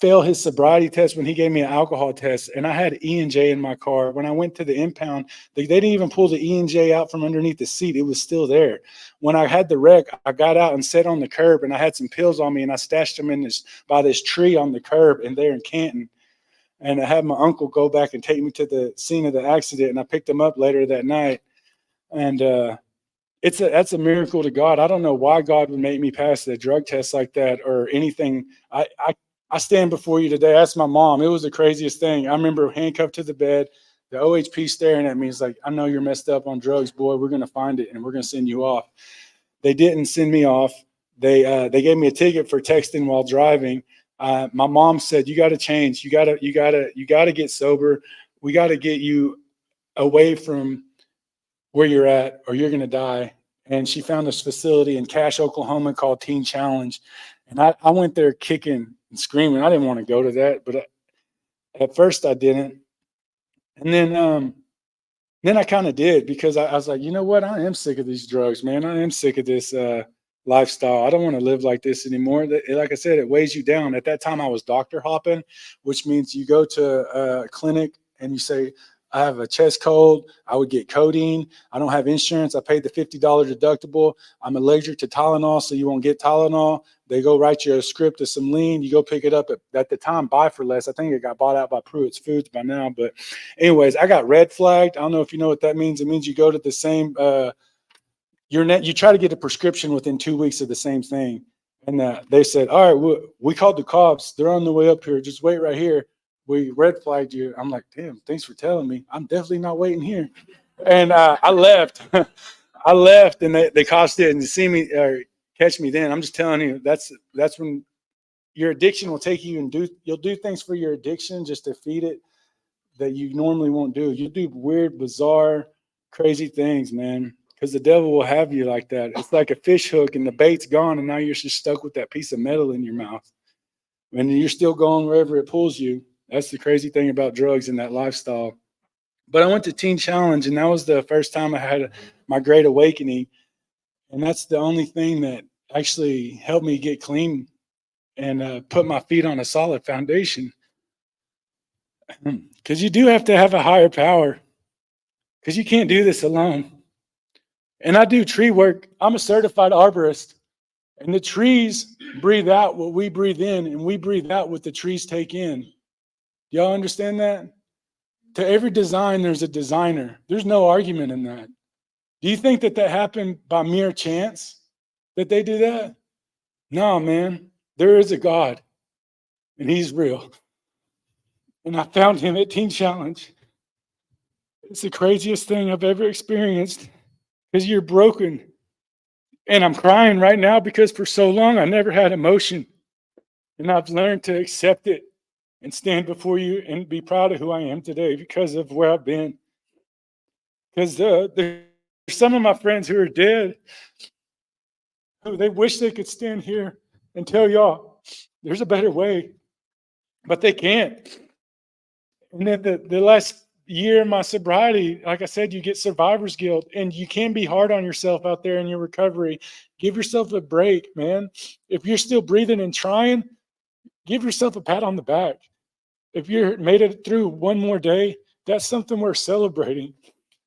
fail his sobriety test when he gave me an alcohol test, and I had E&J in my car. When I went to the impound, they didn't even pull the E&J out from underneath the seat. It was still there. When I had the wreck, I got out and sat on the curb, and I had some pills on me, and I stashed them by this tree on the curb and there in Canton. And I had my uncle go back and take me to the scene of the accident, and I picked him up later that night. And that's a miracle to God. I don't know why God would make me pass the drug test like that or anything. I stand before you today. Ask my mom. It was the craziest thing. I remember handcuffed to the bed, the OHP staring at me. It's like, I know you're messed up on drugs, boy. We're going to find it, and we're going to send you off. They didn't send me off. They gave me a ticket for texting while driving. My mom said, you got to change. You got to get sober. We got to get you away from where you're at, or you're going to die. And she found this facility in Cache, Oklahoma called Teen Challenge. And I went there kicking and screaming. I didn't want to go to that, but at first I didn't. And then I kind of did, because I was like, you know what? I am sick of these drugs, man. I am sick of this lifestyle. I don't want to live like this anymore. Like I said, it weighs you down. At that time, I was doctor hopping, which means you go to a clinic and you say, I have a chest cold. I would get codeine. I don't have insurance. I paid the $50 deductible. I'm allergic to Tylenol, so you won't get Tylenol. They go write you a script of some lean. You go pick it up at the time, buy for less. I think it got bought out by Pruitt's Foods by now. But anyways, I got red flagged. I don't know if you know what that means. It means you go to the same, you try to get a prescription within 2 weeks of the same thing. And they said, all right, we called the cops. They're on the way up here. Just wait right here. We red flagged you. I'm like, damn, thanks for telling me. I'm definitely not waiting here. And I left. I left, and the cops didn't see me or catch me then. I'm just telling you, that's when your addiction will take you and you'll do things for your addiction just to feed it that you normally won't do. You do weird, bizarre, crazy things, man, because the devil will have you like that. It's like a fish hook and the bait's gone, and now you're just stuck with that piece of metal in your mouth. And you're still going wherever it pulls you. That's the crazy thing about drugs and that lifestyle. But I went to Teen Challenge, and that was the first time I had my great awakening. And that's the only thing that actually helped me get clean and put my feet on a solid foundation. Because you do have to have a higher power, because you can't do this alone. And I do tree work. I'm a certified arborist. And the trees breathe out what we breathe in, and we breathe out what the trees take in. Y'all understand that? To every design, there's a designer. There's no argument in that. Do you think that happened by mere chance that they do that? No, man. There is a God, and he's real. And I found him at Teen Challenge. It's the craziest thing I've ever experienced, because you're broken. And I'm crying right now because for so long I never had emotion. And I've learned to accept it and stand before you and be proud of who I am today because of where I've been. Because there's some of my friends who are dead, who they wish they could stand here and tell y'all there's a better way, but they can't. And then the last year of my sobriety, like I said, you get survivor's guilt, and you can be hard on yourself out there in your recovery. Give yourself a break, man. If you're still breathing and trying, give yourself a pat on the back. If you made it through one more day, that's something worth celebrating,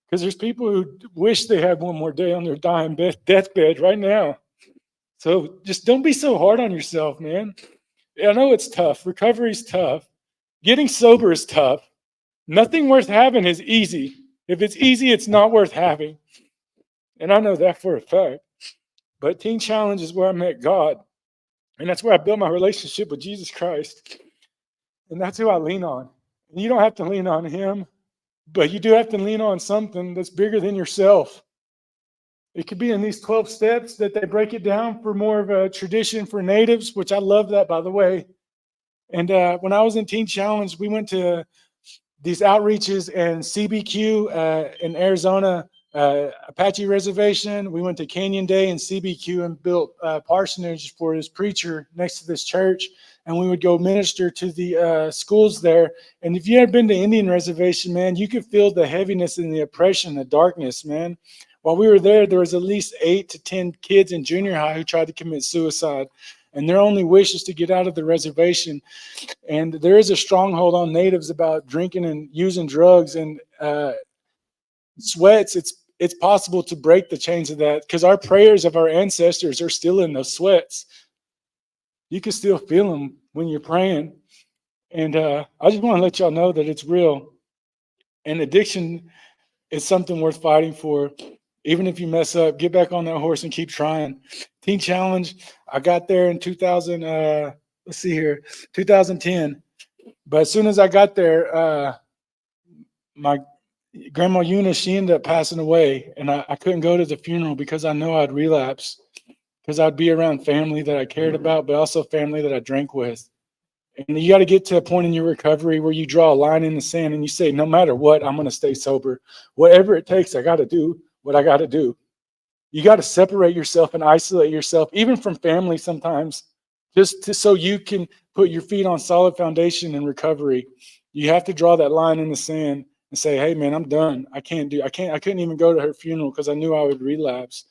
because there's people who wish they had one more day on their dying deathbed right now. So just don't be so hard on yourself, man. I know it's tough. Recovery's tough. Getting sober is tough. Nothing worth having is easy. If it's easy, it's not worth having. And I know that for a fact. But Teen Challenge is where I met God. And that's where I built my relationship with Jesus Christ. And that's who I lean on. And you don't have to lean on him, but you do have to lean on something that's bigger than yourself. It could be in these 12 steps that they break it down for more of a tradition for natives, which I love that, by the way. And when I was in Teen Challenge, we went to these outreaches in CBQ in Arizona, Apache Reservation. We went to Canyon Day in CBQ and built a parsonage for this preacher next to this church. And we would go minister to the schools there. And if you had been to Indian Reservation, man, you could feel the heaviness and the oppression, the darkness, man. While we were there was at least 8 to 10 kids in junior high who tried to commit suicide. And their only wish is to get out of the reservation. And there is a stronghold on natives about drinking and using drugs and sweats. It's possible to break the chains of that, because our prayers of our ancestors are still in those sweats. You can still feel them when you're praying. And I just want to let y'all know that it's real. And addiction is something worth fighting for. Even if you mess up, get back on that horse and keep trying. Teen Challenge, I got there in 2010. But as soon as I got there, my grandma Eunice, she ended up passing away. And I couldn't go to the funeral because I know I'd relapse. Because I'd be around family that I cared about, but also family that I drank with. And you got to get to a point in your recovery where you draw a line in the sand and you say, no matter what, I'm going to stay sober. Whatever it takes, I got to do what I got to do. You got to separate yourself and isolate yourself, even from family sometimes, so you can put your feet on solid foundation in recovery. You have to draw that line in the sand and say, hey, man, I'm done. I couldn't even go to her funeral because I knew I would relapse.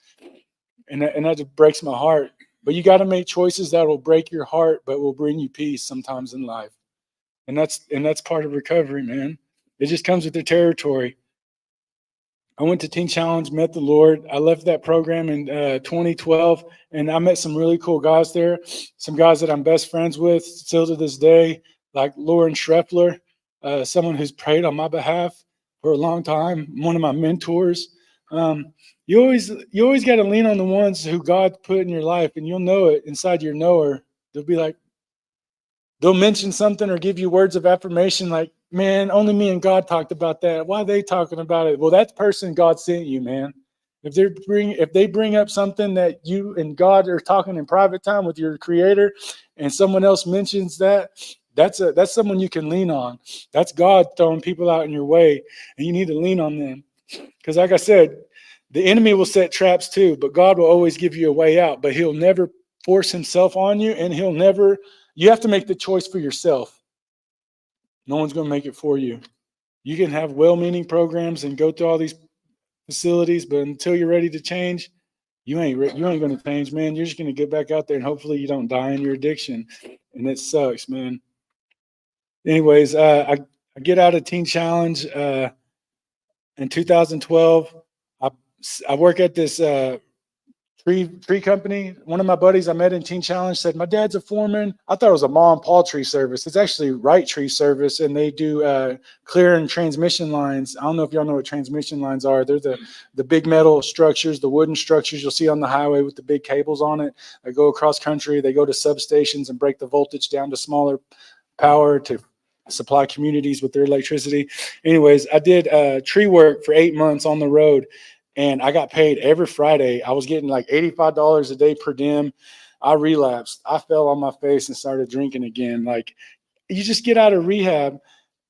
And that just breaks my heart. But you got to make choices that will break your heart, but will bring you peace sometimes in life. And that's part of recovery, man. It just comes with the territory. I went to Teen Challenge, met the Lord. I left that program in 2012, and I met some really cool guys there. Some guys that I'm best friends with still to this day, like Lauren Schreffler, someone who's prayed on my behalf for a long time, one of my mentors. You always got to lean on the ones who God put in your life, and you'll know it inside your knower. They'll be like, they'll mention something or give you words of affirmation like, man, only me and God talked about that. Why are they talking about it? Well, that person God sent you, man. If they bring up something that you and God are talking in private time with your creator and someone else mentions that, that's someone you can lean on. That's God throwing people out in your way, and you need to lean on them. Because like I said, the enemy will set traps too, but God will always give you a way out, but he'll never force himself on you, and you have to make the choice for yourself. No one's going to make it for you. You can have well-meaning programs and go to all these facilities, but until you're ready to change, you ain't going to change, man. You're just going to get back out there, and hopefully you don't die in your addiction. And it sucks, man. Anyways, I get out of Teen Challenge in 2012. I work at this tree company. One of my buddies I met in Teen Challenge said, my dad's a foreman. I thought it was a Ma and Pa tree service. It's actually Wright Tree Service, and they do clearing transmission lines. I don't know if y'all know what transmission lines are. They're the big metal structures, the wooden structures you'll see on the highway with the big cables on it. They go across country. They go to substations and break the voltage down to smaller power to supply communities with their electricity. Anyways, I did tree work for 8 months on the road, and I got paid every Friday. I was getting like $85 a day per diem. I relapsed. I fell on my face and started drinking again. Like, you just get out of rehab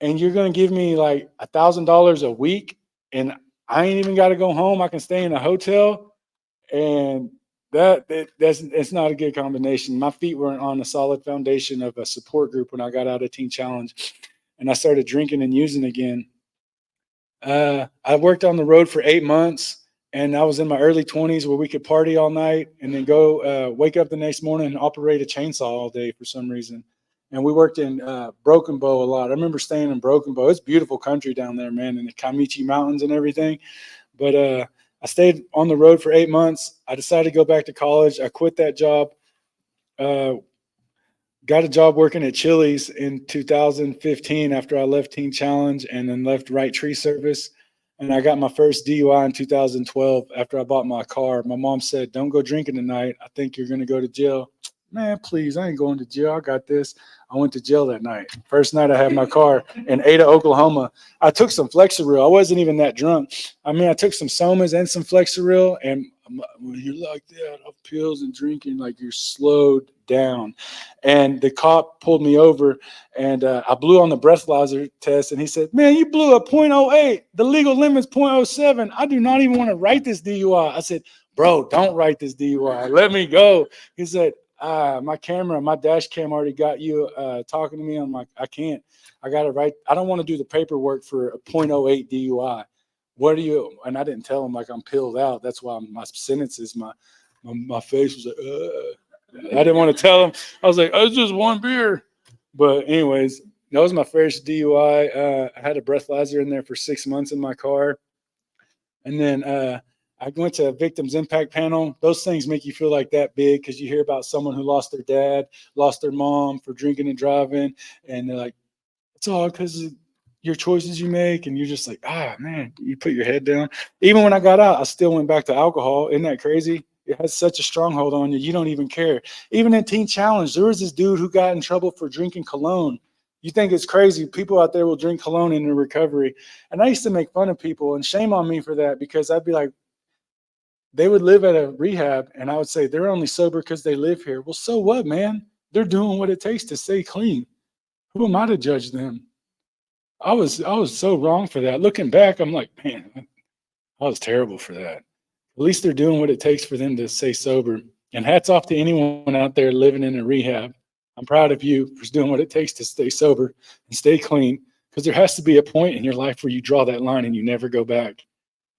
and you're going to give me like $1,000 a week, and I ain't even got to go home. I can stay in a hotel, and it's not a good combination. My feet weren't on a solid foundation of a support group when I got out of Teen Challenge, and I started drinking and using again. I worked on the road for 8 months, and I was in my early 20s where we could party all night and then go wake up the next morning and operate a chainsaw all day for some reason. And we worked in Broken Bow a lot. I remember staying in Broken Bow. It's beautiful country down there, man, in the Kamichi Mountains and everything. But I stayed on the road for 8 months. I decided to go back to college. I quit that job. Got a job working at Chili's in 2015 after I left Teen Challenge and then left Wright Tree Service. And I got my first DUI in 2012 after I bought my car. My mom said, don't go drinking tonight. I think you're going to go to jail. Man, please, I ain't going to jail. I got this. I went to jail that night. First night I had my car in Ada, Oklahoma. I took some Flexeril. I wasn't even that drunk. I mean, I took some Somas and some Flexeril, and when you're like that off pills and drinking, like, you're slowed down. And the cop pulled me over, and I blew on the breathalyzer test, and he said, man, you blew a .08. The legal limit's .07. I do not even want to write this DUI. I said, bro, don't write this DUI. Let me go. He said, my dash cam already got you talking to me. I'm like, I can't. I got to write. I don't want to do the paperwork for a .08 DUI. What do you? And I didn't tell him like I'm pilled out. That's why my sentences, my face was like, I didn't want to tell him. I was like, oh, it's just one beer. But anyways, that was my first DUI. I had a breathalyzer in there for 6 months in my car. And then I went to a victims impact panel. Those things make you feel like that big because you hear about someone who lost their dad, lost their mom for drinking and driving. And they're like, it's all because of your choices you make. And you're just like, man, you put your head down. Even when I got out, I still went back to alcohol. Isn't that crazy? It has such a stronghold on you. You don't even care. Even in Teen Challenge, there was this dude who got in trouble for drinking cologne. You think it's crazy. People out there will drink cologne in their recovery. And I used to make fun of people, and shame on me for that, because I'd be like, they would live at a rehab, and I would say, they're only sober because they live here. Well, so what, man? They're doing what it takes to stay clean. Who am I to judge them? I was so wrong for that. Looking back, I'm like, man, I was terrible for that. At least they're doing what it takes for them to stay sober. And hats off to anyone out there living in a rehab. I'm proud of you for doing what it takes to stay sober and stay clean, because there has to be a point in your life where you draw that line and you never go back.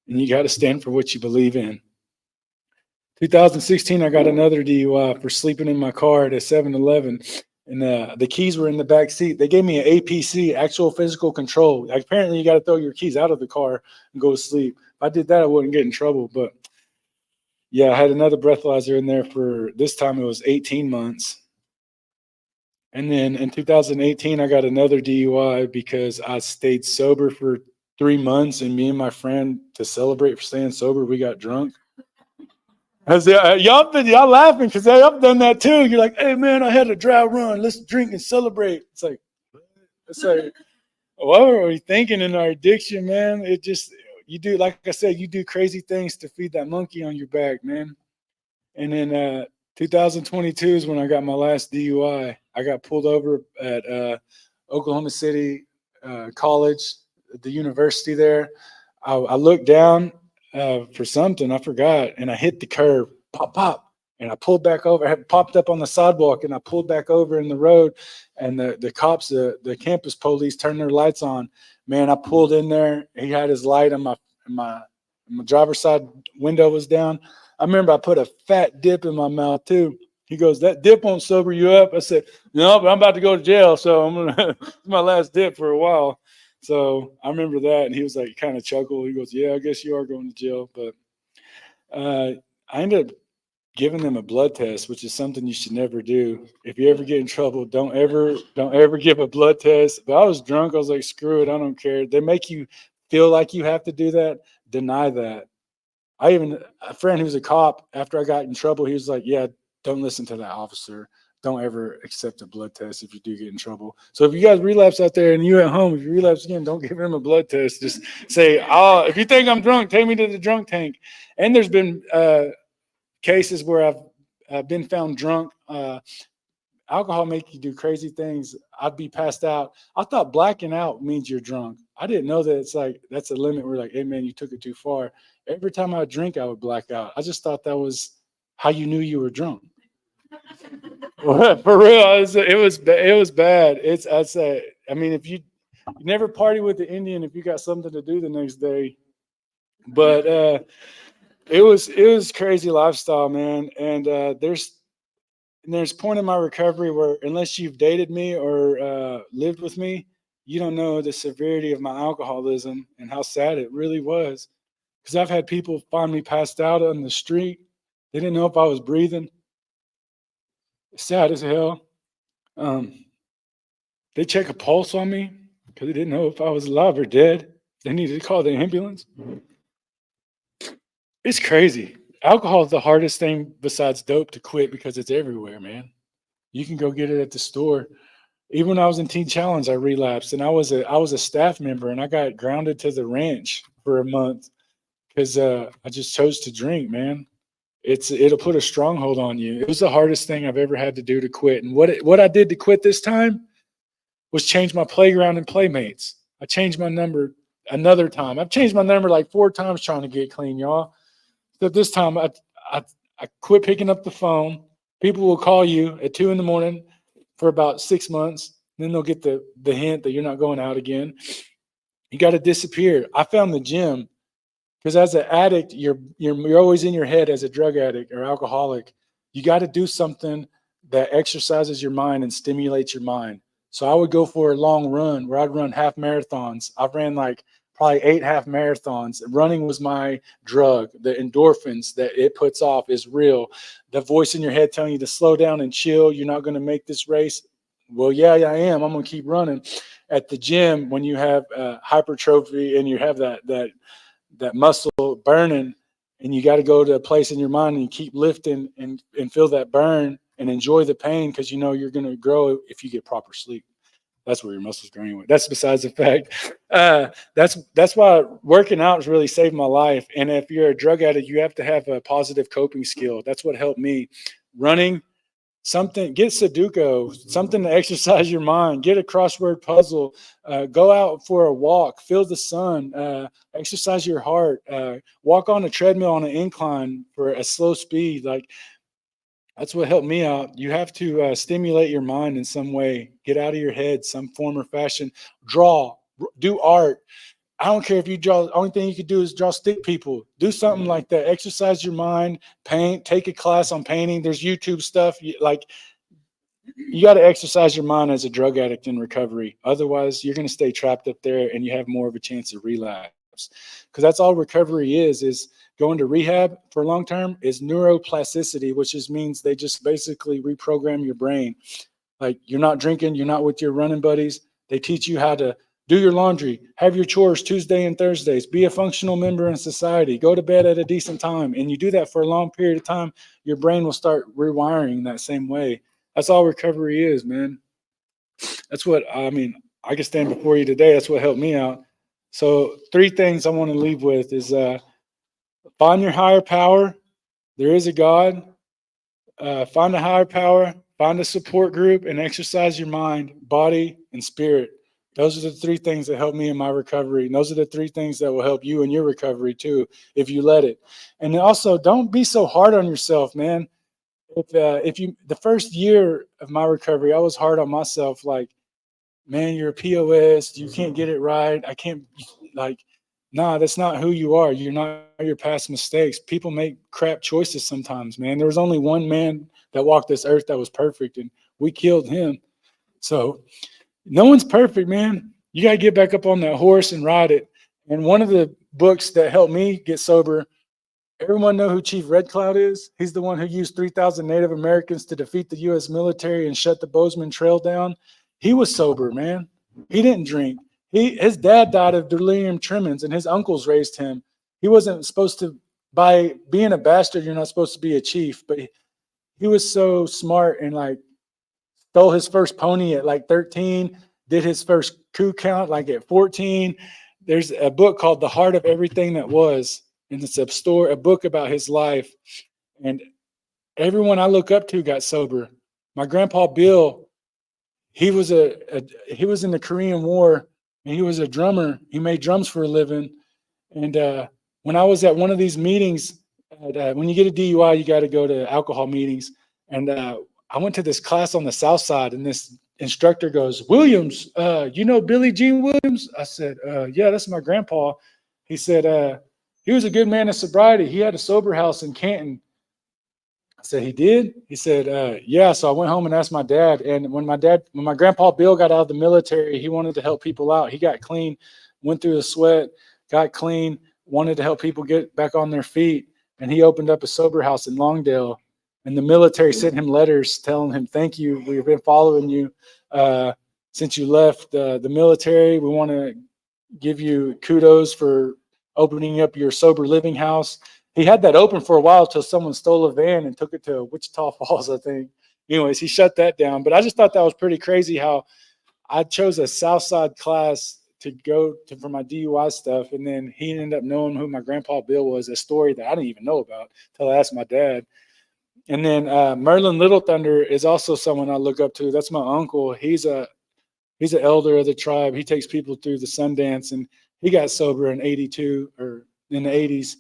And you got to stand for what you believe in. 2016, I got another DUI for sleeping in my car at a 7-Eleven. And the keys were in the back seat. They gave me an APC, actual physical control. Apparently, you got to throw your keys out of the car and go to sleep. I did that, I wouldn't get in trouble. But yeah, I had another breathalyzer in there for this time it was 18 months. And then in 2018, I got another DUI because I stayed sober for 3 months, and me and my friend, to celebrate for staying sober, we got drunk. I said, y'all laughing because I've done that too. You're like, hey man, I had a dry run. Let's drink and celebrate. It's like, what were we thinking in our addiction, man? It just, you do, like I said, you do crazy things to feed that monkey on your back, man. And then 2022 is when I got my last DUI. I got pulled over at Oklahoma City College, the university there. I looked down for something, I forgot, and I hit the curb, pop, pop, and I pulled back over. I had popped up on the sidewalk, and I pulled back over in the road, and the cops, the campus police turned their lights on. Man, I pulled in there. He had his light on my driver's side window was down. I remember I put a fat dip in my mouth too. He goes, that dip won't sober you up. I said, no, but I'm about to go to jail. So it's my last dip for a while. So I remember that. And he was like, kind of chuckled. He goes, yeah, I guess you are going to jail. But I ended up giving them a blood test, which is something you should never do. If you ever get in trouble, don't ever give a blood test. But I was drunk. I was like, screw it. I don't care. They make you feel like you have to do that. Deny that. A friend who's a cop, after I got in trouble, he was like, yeah, don't listen to that officer. Don't ever accept a blood test if you do get in trouble. So if you guys relapse out there and you at home, if you relapse again, don't give him a blood test. Just say, oh, if you think I'm drunk, take me to the drunk tank. And there's been cases where I've been found drunk. Alcohol make you do crazy things. I'd be passed out. I thought blacking out means you're drunk. I didn't know that it's like, that's a limit. We're like, hey man, you took it too far. Every time I would drink, I would black out. I just thought that was how you knew you were drunk. For real, it was bad. I'd say, I mean, if you never party with the Indian, if you got something to do the next day, but it was crazy lifestyle, man. And there's a point in my recovery where unless you've dated me or lived with me, you don't know the severity of my alcoholism and how sad it really was. Because I've had people find me passed out on the street. They didn't know if I was breathing. Sad as hell. They check a pulse on me because they didn't know if I was alive or dead. They needed to call the ambulance. It's crazy. Alcohol is the hardest thing besides dope to quit because it's everywhere, man. You can go get it at the store. Even when I was in Teen Challenge, I relapsed, and I was a staff member, and I got grounded to the ranch for a month because I just chose to drink, man. It'll put a stronghold on you. It was the hardest thing I've ever had to do to quit. And what I did to quit this time was change my playground and playmates. I changed my number another time. I've changed my number like 4 times trying to get clean, y'all. So this time I quit picking up the phone. People will call you at 2 a.m. for about 6 months. Then they'll get the hint that you're not going out again. You got to disappear. I found the gym. Because as an addict, you're always in your head as a drug addict or alcoholic. You got to do something that exercises your mind and stimulates your mind. So I would go for a long run where I'd run half marathons. I've ran like probably 8 half marathons. Running was my drug. The endorphins that it puts off is real. The voice in your head telling you to slow down and chill. You're not going to make this race. Well, yeah, I am. I'm going to keep running. At the gym, when you have hypertrophy and you have that muscle burning, and you got to go to a place in your mind and you keep lifting and feel that burn and enjoy the pain because you know you're going to grow if you get proper sleep. That's where your muscles grow anyway. That's besides the fact. That's why working out has really saved my life. And if you're a drug addict, you have to have a positive coping skill. That's what helped me. Running, something, get Sudoku, something to exercise your mind, get a crossword puzzle, go out for a walk, feel the sun, exercise your heart, walk on a treadmill on an incline for a slow speed. Like, that's what helped me out. You have to stimulate your mind in some way, get out of your head, some form or fashion, draw, do art. I don't care if you draw, the only thing you could do is draw stick people. Do something like that. Exercise your mind, paint, take a class on painting. There's YouTube stuff. You got to exercise your mind as a drug addict in recovery. Otherwise, you're going to stay trapped up there and you have more of a chance of relapse. relapse, because that's all recovery is going to rehab for long term is neuroplasticity, which just means they just basically reprogram your brain. Like, you're not drinking, you're not with your running buddies. They teach you how to do your laundry, have your chores Tuesday and Thursdays, be a functional member in society, go to bed at a decent time. And you do that for a long period of time, your brain will start rewiring that same way. That's all recovery is, man. That's what, I mean, I can stand before you today. That's what helped me out. So 3 things I want to leave with is find your higher power. There is a God. Find a higher power, find a support group, and exercise your mind, body, and spirit. Those are the 3 things that help me in my recovery. And those are the 3 things that will help you in your recovery too, if you let it. And also, don't be so hard on yourself, man. If you, the first year of my recovery, I was hard on myself. Like, man, you're a POS. You can't get it right. I can't, like, nah, that's not who you are. You're not your past mistakes. People make crap choices sometimes, man. There was only one man that walked this earth that was perfect, and we killed him. So no one's perfect, man. You got to get back up on that horse and ride it. And one of the books that helped me get sober, everyone know who Chief Red Cloud is? He's the one who used 3,000 Native Americans to defeat the U.S. military and shut the Bozeman Trail down. He was sober, man. He didn't drink. His dad died of delirium tremens, and his uncles raised him. He wasn't supposed to, by being a bastard, you're not supposed to be a chief, but he was so smart and like stole his first pony at like 13, did his first coup count like at 14. There's a book called The Heart of Everything That Was, and it's a book about his life. And everyone I look up to got sober. My grandpa Bill, he was he was in the Korean War, and he was a drummer. He made drums for a living. And when I was at one of these meetings, when you get a DUI, you got to go to alcohol meetings. And I went to this class on the South Side, and this instructor goes, "Williams, you know Billie Jean Williams?" I said, "Yeah, that's my grandpa." He said, "He was a good man of sobriety. He had a sober house in Canton." I said, "He did?" He said, "Yeah." So I went home and asked my dad. And when my grandpa Bill got out of the military, he wanted to help people out. He got clean, went through the sweat, got clean, wanted to help people get back on their feet. And he opened up a sober house in Longdale. And the military sent him letters telling him, "Thank you. We've been following you since you left the military. We want to give you kudos for opening up your sober living house." He had that open for a while till someone stole a van and took it to Wichita Falls, I think. Anyways, he shut that down. But I just thought that was pretty crazy how I chose a Southside class to go to for my DUI stuff. And then he ended up knowing who my grandpa Bill was, a story that I didn't even know about until I asked my dad. And then Merlin Little Thunder is also someone I look up to. That's my uncle. He's an elder of the tribe. He takes people through the Sundance, and he got sober in 82 or in the 80s.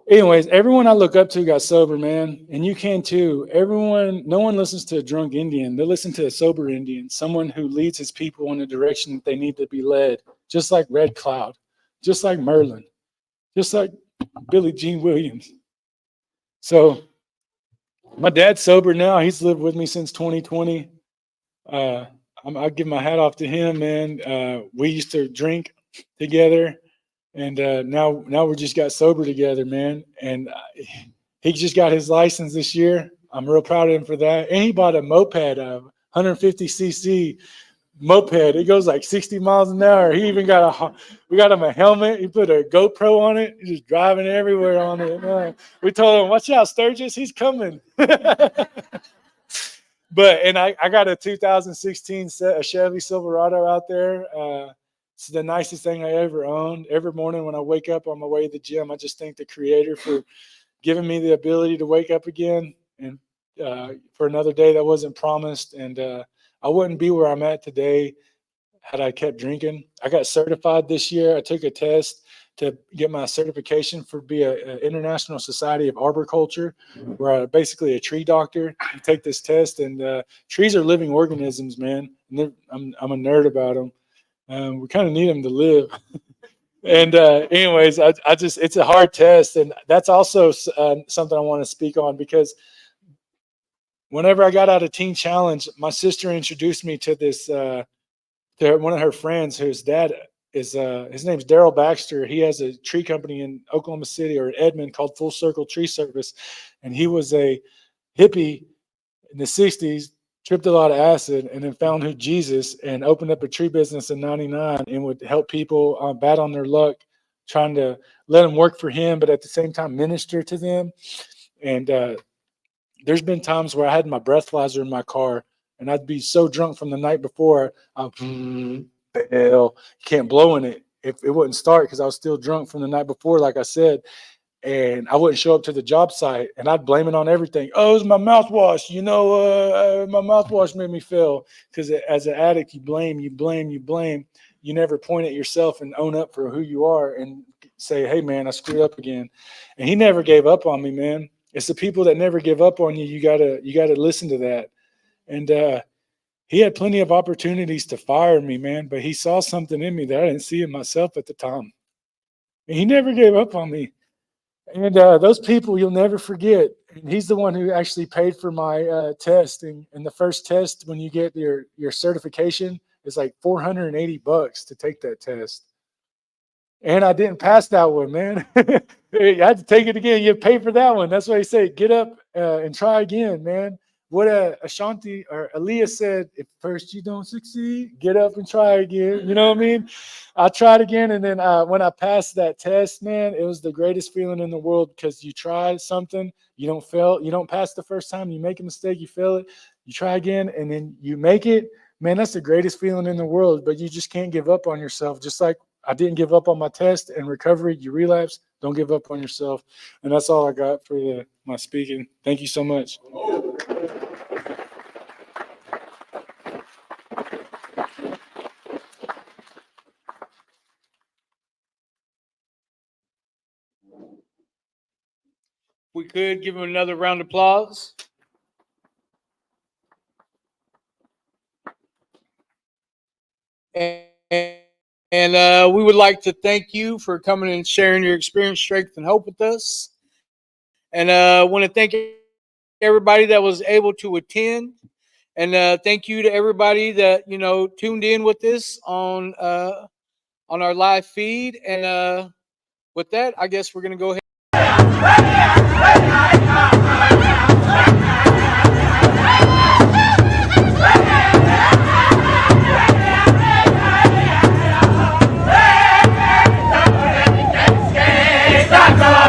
Anyways, everyone I look up to got sober, man, and you can too. No one listens to a drunk Indian. They listen to a sober Indian, someone who leads his people in the direction that they need to be led, just like Red Cloud, just like Merlin, just like Billie Jean Williams. So my dad's sober now. He's lived with me since 2020. I give my hat off to him, man. We used to drink together. And now we just got sober together, man. And he just got his license this year. I'm real proud of him for that. And he bought a moped, a 150cc moped. It goes like 60 miles an hour. He even we got him a helmet. He put a GoPro on it. He's just driving everywhere on it. We told him, "Watch out, Sturgis. He's coming." And I got a 2016 a Chevy Silverado out there. It's the nicest thing I ever owned. Every morning when I wake up on my way to the gym, I just thank the Creator for giving me the ability to wake up again and for another day that wasn't promised. And I wouldn't be where I'm at today had I kept drinking. I got certified this year. I took a test to get my certification for be an International Society of Arboriculture, where I'm basically a tree doctor. You take this test, and trees are living organisms, man. And I'm a nerd about them. We kind of need them to live. And anyways, I just, it's a hard test. And that's also something I want to speak on, because whenever I got out of Teen Challenge, my sister introduced me to this, to one of her friends whose dad is his name's Daryl Baxter. He has a tree company in Oklahoma City or in Edmond called Full Circle Tree Service, and he was a hippie in the 60s, tripped a lot of acid, and then found who Jesus and opened up a tree business in 99 and would help people bad on their luck, trying to let them work for him, but at the same time minister to them. And there's been times where I had my breathalyzer in my car and I'd be so drunk from the night before, can't blow in it. If it wouldn't start because I was still drunk from the night before, like I said, and I wouldn't show up to the job site, and I'd blame it on everything. Oh, it's my mouthwash. My mouthwash made me fail. Because as an addict, you blame. You never point at yourself and own up for who you are and say, hey, man, I screwed up again. And he never gave up on me, man. It's the people that never give up on you. You gotta listen to that. And he had plenty of opportunities to fire me, man, but he saw something in me that I didn't see in myself at the time. And he never gave up on me. And those people you'll never forget. And he's the one who actually paid for my testing. And the first test, when you get your certification, is like $480 to take that test. And I didn't pass that one, man. I had to take it again. You pay for that one. That's why he said, get up and try again, man. What Ashanti or Aaliyah said, if first you don't succeed, get up and try again. You know what I mean? I tried again. And then when I passed that test, man, it was the greatest feeling in the world, because you try something, you don't fail. You don't pass the first time, you make a mistake, you fail it, you try again, and then you make it. Man, that's the greatest feeling in the world, but you just can't give up on yourself. Just like I didn't give up on my test and recovery, you relapse, don't give up on yourself. And that's all I got for my speaking. Thank you so much. We could give him another round of applause. And we would like to thank you for coming and sharing your experience, strength, and hope with us. And I want to thank everybody that was able to attend. And thank you to everybody that, tuned in with us on our live feed. And with that, I guess we're going to go ahead. Stop!